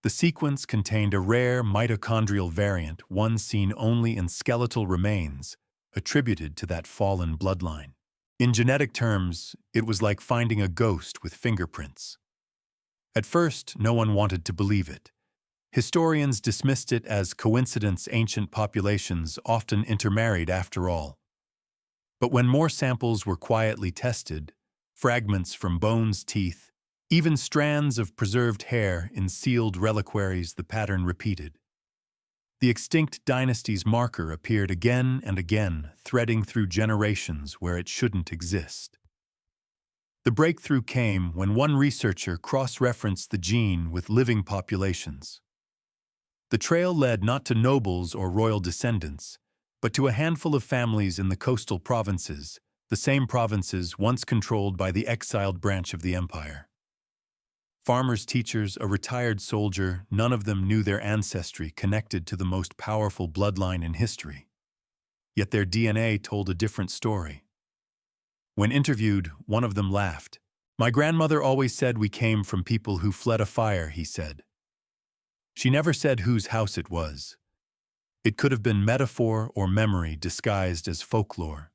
The sequence contained a rare mitochondrial variant, one seen only in skeletal remains, attributed to that fallen bloodline. In genetic terms, it was like finding a ghost with fingerprints. At first, no one wanted to believe it. Historians dismissed it as coincidence. Ancient populations often intermarried after all. But when more samples were quietly tested, fragments from bones, teeth, even strands of preserved hair in sealed reliquaries, the pattern repeated. The extinct dynasty's marker appeared again and again, threading through generations where it shouldn't exist. The breakthrough came when one researcher cross-referenced the gene with living populations. The trail led not to nobles or royal descendants, but to a handful of families in the coastal provinces, the same provinces once controlled by the exiled branch of the empire. Farmers, teachers, a retired soldier, none of them knew their ancestry connected to the most powerful bloodline in history. Yet their DNA told a different story. When interviewed, one of them laughed. "My grandmother always said we came from people who fled a fire," he said. She never said whose house it was. It could have been metaphor or memory disguised as folklore.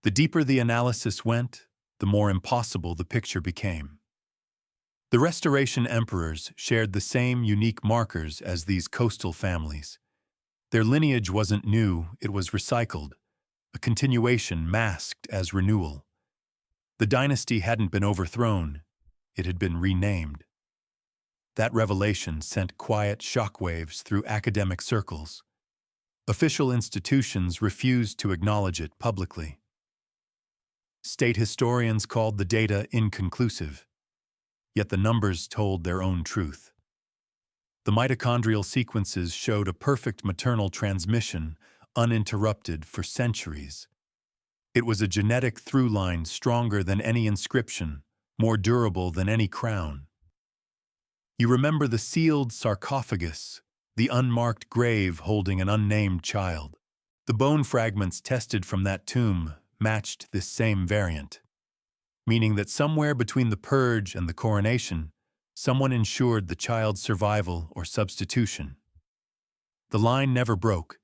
The deeper the analysis went, the more impossible the picture became. The Restoration emperors shared the same unique markers as these coastal families. Their lineage wasn't new, it was recycled, a continuation masked as renewal. The dynasty hadn't been overthrown, it had been renamed. That revelation sent quiet shockwaves through academic circles. Official institutions refused to acknowledge it publicly. State historians called the data inconclusive, yet the numbers told their own truth. The mitochondrial sequences showed a perfect maternal transmission, uninterrupted for centuries. It was a genetic through line stronger than any inscription, more durable than any crown. You remember the sealed sarcophagus, the unmarked grave holding an unnamed child. The bone fragments tested from that tomb matched this same variant, meaning that somewhere between the purge and the coronation, someone ensured the child's survival or substitution. The line never broke,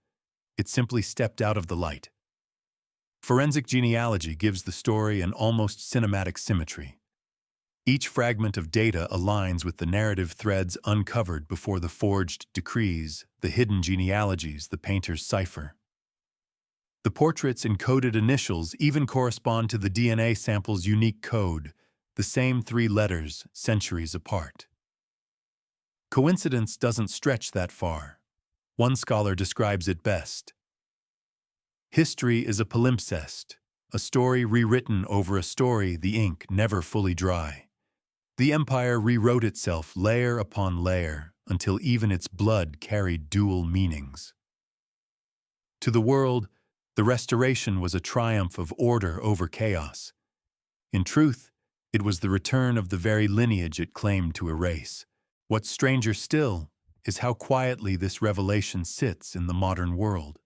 it simply stepped out of the light. Forensic genealogy gives the story an almost cinematic symmetry. Each fragment of data aligns with the narrative threads uncovered before the forged decrees, the hidden genealogies the painter's cipher. The portrait's encoded initials even correspond to the DNA sample's unique code, the same 3 letters centuries apart. Coincidence doesn't stretch that far. One scholar describes it best. History is a palimpsest, a story rewritten over a story, the ink never fully dry. The empire rewrote itself layer upon layer until even its blood carried dual meanings. To the world, the Restoration was a triumph of order over chaos. In truth, it was the return of the very lineage it claimed to erase. What's stranger still is how quietly this revelation sits in the modern world.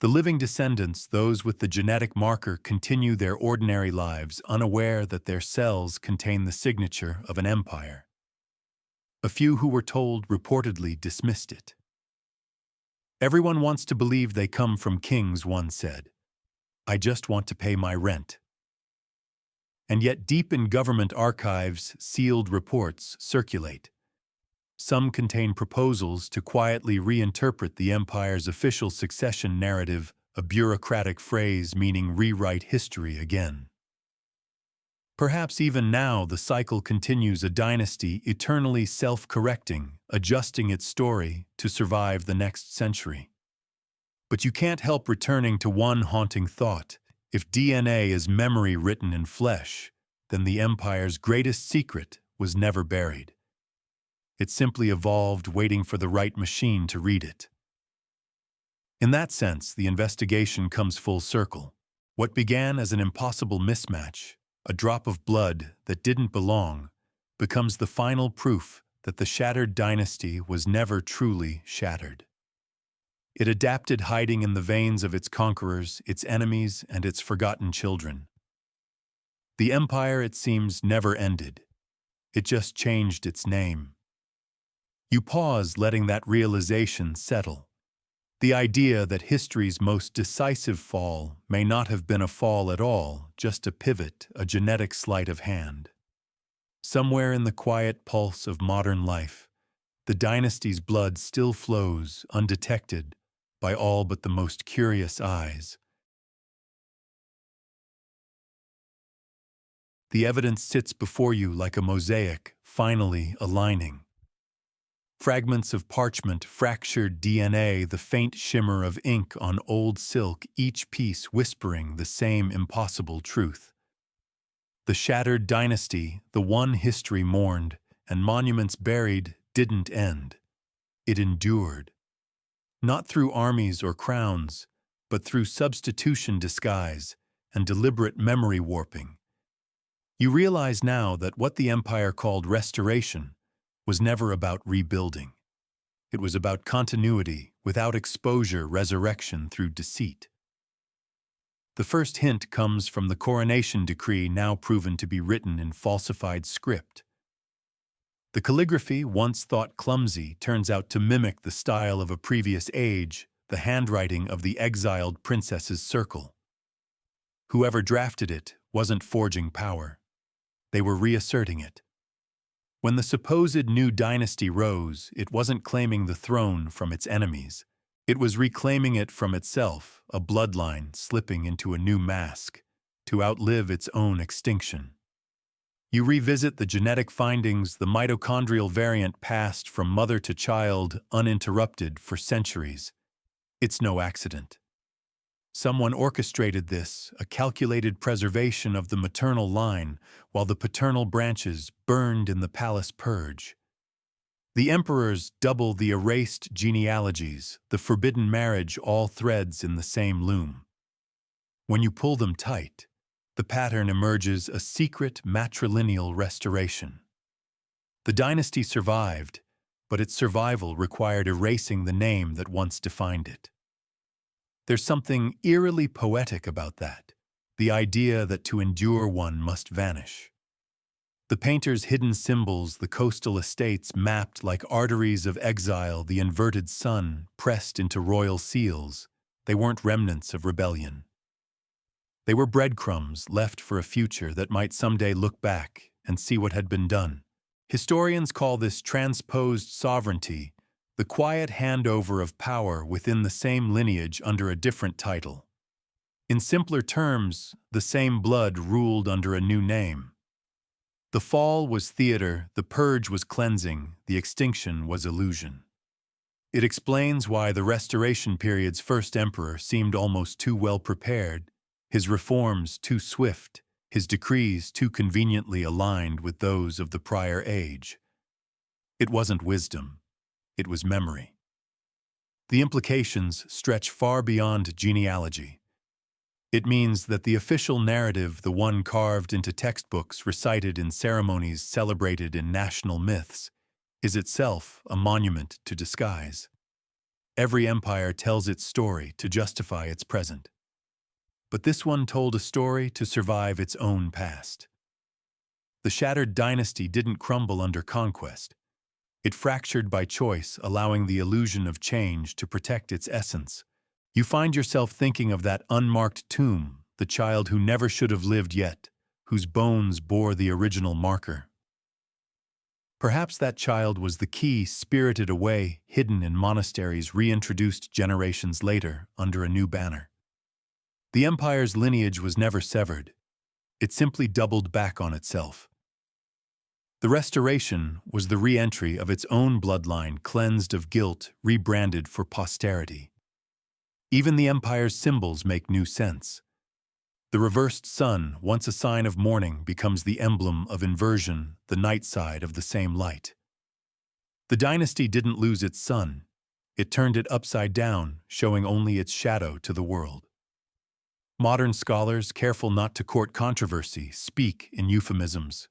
The living descendants, those with the genetic marker, continue their ordinary lives, unaware that their cells contain the signature of an empire. A few who were told reportedly dismissed it. "Everyone wants to believe they come from kings," one said. "I just want to pay my rent." And yet deep in government archives, sealed reports circulate. Some contain proposals to quietly reinterpret the empire's official succession narrative, a bureaucratic phrase meaning rewrite history again. Perhaps even now the cycle continues, a dynasty eternally self-correcting, adjusting its story to survive the next century. But you can't help returning to one haunting thought. If DNA is memory written in flesh, then the empire's greatest secret was never buried. It simply evolved, waiting for the right machine to read it. In that sense, the investigation comes full circle. What began as an impossible mismatch, a drop of blood that didn't belong, becomes the final proof that the shattered dynasty was never truly shattered. It adapted, hiding in the veins of its conquerors, its enemies, and its forgotten children. The empire, it seems, never ended. It just changed its name. You pause, letting that realization settle. The idea that history's most decisive fall may not have been a fall at all, just a pivot, a genetic sleight of hand. Somewhere in the quiet pulse of modern life, the dynasty's blood still flows, undetected by all but the most curious eyes. The evidence sits before you like a mosaic, finally aligning. Fragments of parchment, fractured DNA, the faint shimmer of ink on old silk, each piece whispering the same impossible truth. The shattered dynasty, the one history mourned, and monuments buried, didn't end. It endured. Not through armies or crowns, but through substitution, disguise, and deliberate memory warping. You realize now that what the empire called restoration was never about rebuilding. It was about continuity without exposure, resurrection through deceit. The first hint comes from the coronation decree now proven to be written in falsified script. The calligraphy, once thought clumsy, turns out to mimic the style of a previous age, the handwriting of the exiled princess's circle. Whoever drafted it wasn't forging power. They were reasserting it. When the supposed new dynasty rose, it wasn't claiming the throne from its enemies. It was reclaiming it from itself, a bloodline slipping into a new mask, to outlive its own extinction. You revisit the genetic findings, the mitochondrial variant passed from mother to child, uninterrupted for centuries. It's no accident. Someone orchestrated this, a calculated preservation of the maternal line, while the paternal branches burned in the palace purge. The emperors double the erased genealogies, the forbidden marriage, all threads in the same loom. When you pull them tight, the pattern emerges, a secret matrilineal restoration. The dynasty survived, but its survival required erasing the name that once defined it. There's something eerily poetic about that, the idea that to endure one must vanish. The painter's hidden symbols, the coastal estates mapped like arteries of exile, the inverted sun pressed into royal seals, they weren't remnants of rebellion. They were breadcrumbs left for a future that might someday look back and see what had been done. Historians call this transposed sovereignty, the quiet handover of power within the same lineage under a different title. In simpler terms, the same blood ruled under a new name. The fall was theater, the purge was cleansing, the extinction was illusion. It explains why the Restoration period's first emperor seemed almost too well prepared, his reforms too swift, his decrees too conveniently aligned with those of the prior age. It wasn't wisdom, it was memory. The implications stretch far beyond genealogy. It means that the official narrative, the one carved into textbooks, recited in ceremonies, celebrated in national myths, is itself a monument to disguise. Every empire tells its story to justify its present. But this one told a story to survive its own past. The shattered dynasty didn't crumble under conquest. It fractured by choice, allowing the illusion of change to protect its essence. You find yourself thinking of that unmarked tomb, the child who never should have lived yet, whose bones bore the original marker. Perhaps that child was the key spirited away, hidden in monasteries, reintroduced generations later under a new banner. The empire's lineage was never severed. It simply doubled back on itself. The restoration was the re-entry of its own bloodline, cleansed of guilt, rebranded for posterity. Even the empire's symbols make new sense. The reversed sun, once a sign of mourning, becomes the emblem of inversion, the night side of the same light. The dynasty didn't lose its sun. It turned it upside down, showing only its shadow to the world. Modern scholars, careful not to court controversy, speak in euphemisms.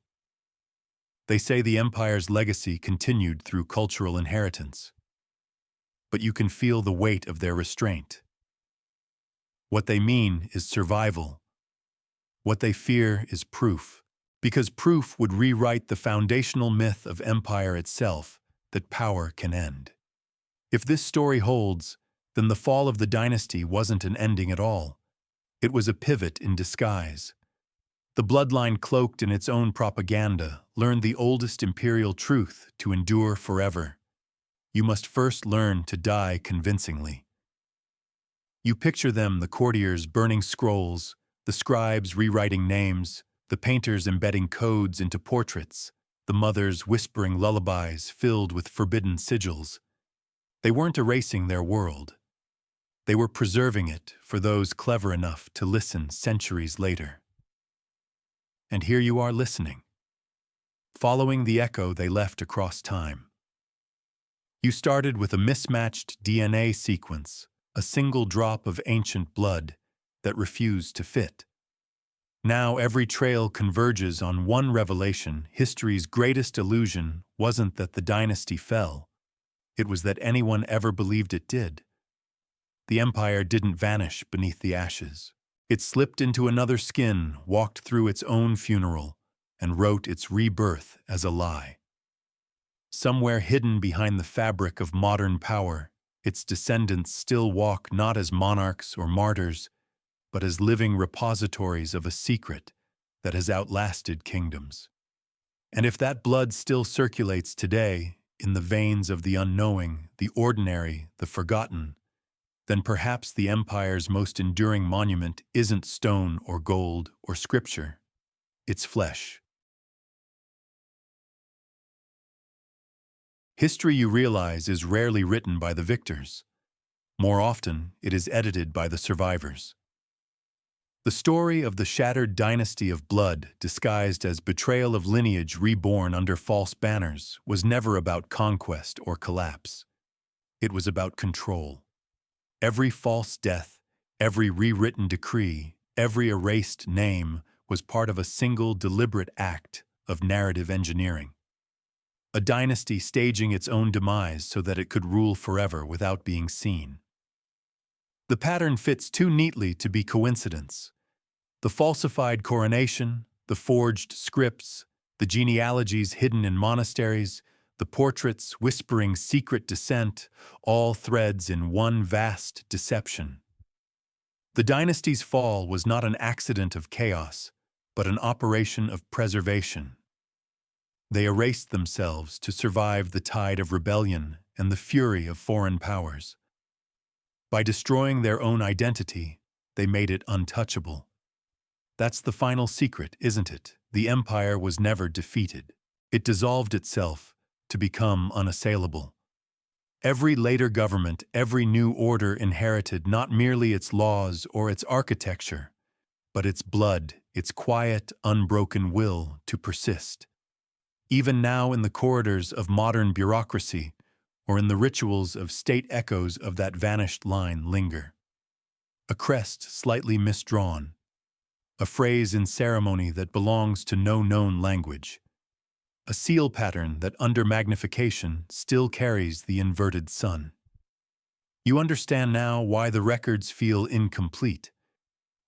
They say the empire's legacy continued through cultural inheritance. But you can feel the weight of their restraint. What they mean is survival. What they fear is proof, because proof would rewrite the foundational myth of empire itself, that power can end. If this story holds, then the fall of the dynasty wasn't an ending at all. It was a pivot in disguise. The bloodline, cloaked in its own propaganda, learned the oldest imperial truth to endure forever. You must first learn to die convincingly. You picture them, the courtiers burning scrolls, the scribes rewriting names, the painters embedding codes into portraits, the mothers whispering lullabies filled with forbidden sigils. They weren't erasing their world. They were preserving it for those clever enough to listen centuries later. And here you are listening, following the echo they left across time. You started with a mismatched DNA sequence, a single drop of ancient blood that refused to fit. Now every trail converges on one revelation: history's greatest illusion wasn't that the dynasty fell, it was that anyone ever believed it did. The empire didn't vanish beneath the ashes. It slipped into another skin, walked through its own funeral, and wrote its rebirth as a lie. Somewhere hidden behind the fabric of modern power, its descendants still walk not as monarchs or martyrs, but as living repositories of a secret that has outlasted kingdoms. And if that blood still circulates today, in the veins of the unknowing, the ordinary, the forgotten, then perhaps the empire's most enduring monument isn't stone or gold or scripture, it's flesh. History, you realize, is rarely written by the victors. More often, it is edited by the survivors. The story of the shattered dynasty of blood, disguised as betrayal of lineage reborn under false banners, was never about conquest or collapse. It was about control. Every false death, every rewritten decree, every erased name was part of a single deliberate act of narrative engineering. A dynasty staging its own demise so that it could rule forever without being seen. The pattern fits too neatly to be coincidence. The falsified coronation, the forged scripts, the genealogies hidden in monasteries, the portraits whispering secret descent, all threads in one vast deception. The dynasty's fall was not an accident of chaos, but an operation of preservation. They erased themselves to survive the tide of rebellion and the fury of foreign powers. By destroying their own identity, they made it untouchable. That's the final secret, isn't it? The empire was never defeated. It dissolved itself to become unassailable. Every later government, every new order inherited not merely its laws or its architecture, but its blood, its quiet, unbroken will to persist. Even now in the corridors of modern bureaucracy, or in the rituals of state, echoes of that vanished line linger. A crest slightly misdrawn, a phrase in ceremony that belongs to no known language, a seal pattern that under magnification still carries the inverted sun. You understand now why the records feel incomplete,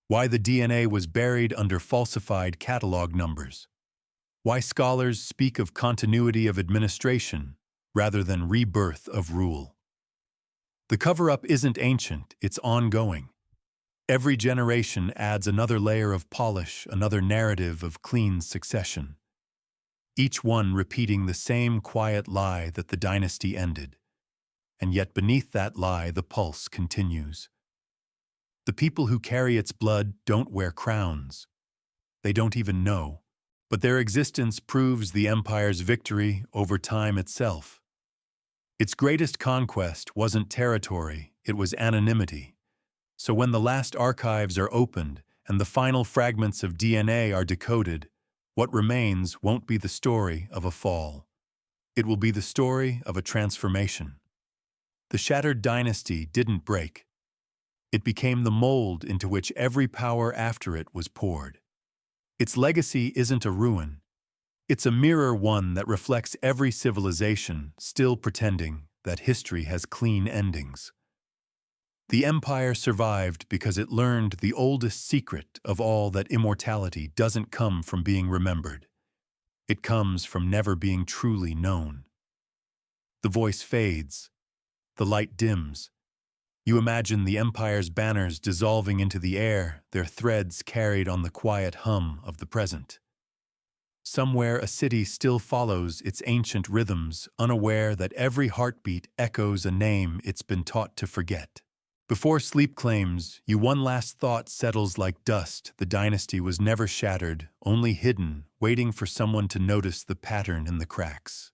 why the DNA was buried under falsified catalog numbers, why scholars speak of continuity of administration rather than rebirth of rule. The cover-up isn't ancient, it's ongoing. Every generation adds another layer of polish, another narrative of clean succession. Each one repeating the same quiet lie that the dynasty ended. And yet beneath that lie, the pulse continues. The people who carry its blood don't wear crowns. They don't even know. But their existence proves the empire's victory over time itself. Its greatest conquest wasn't territory, it was anonymity. So when the last archives are opened and the final fragments of DNA are decoded, what remains won't be the story of a fall. It will be the story of a transformation. The shattered dynasty didn't break. It became the mold into which every power after it was poured. Its legacy isn't a ruin. It's a mirror, one that reflects every civilization still pretending that history has clean endings. The empire survived because it learned the oldest secret of all, that immortality doesn't come from being remembered. It comes from never being truly known. The voice fades. The light dims. You imagine the empire's banners dissolving into the air, their threads carried on the quiet hum of the present. Somewhere a city still follows its ancient rhythms, unaware that every heartbeat echoes a name it's been taught to forget. Before sleep claims you one last thought settles like dust, the dynasty was never shattered, only hidden, waiting for someone to notice the pattern in the cracks.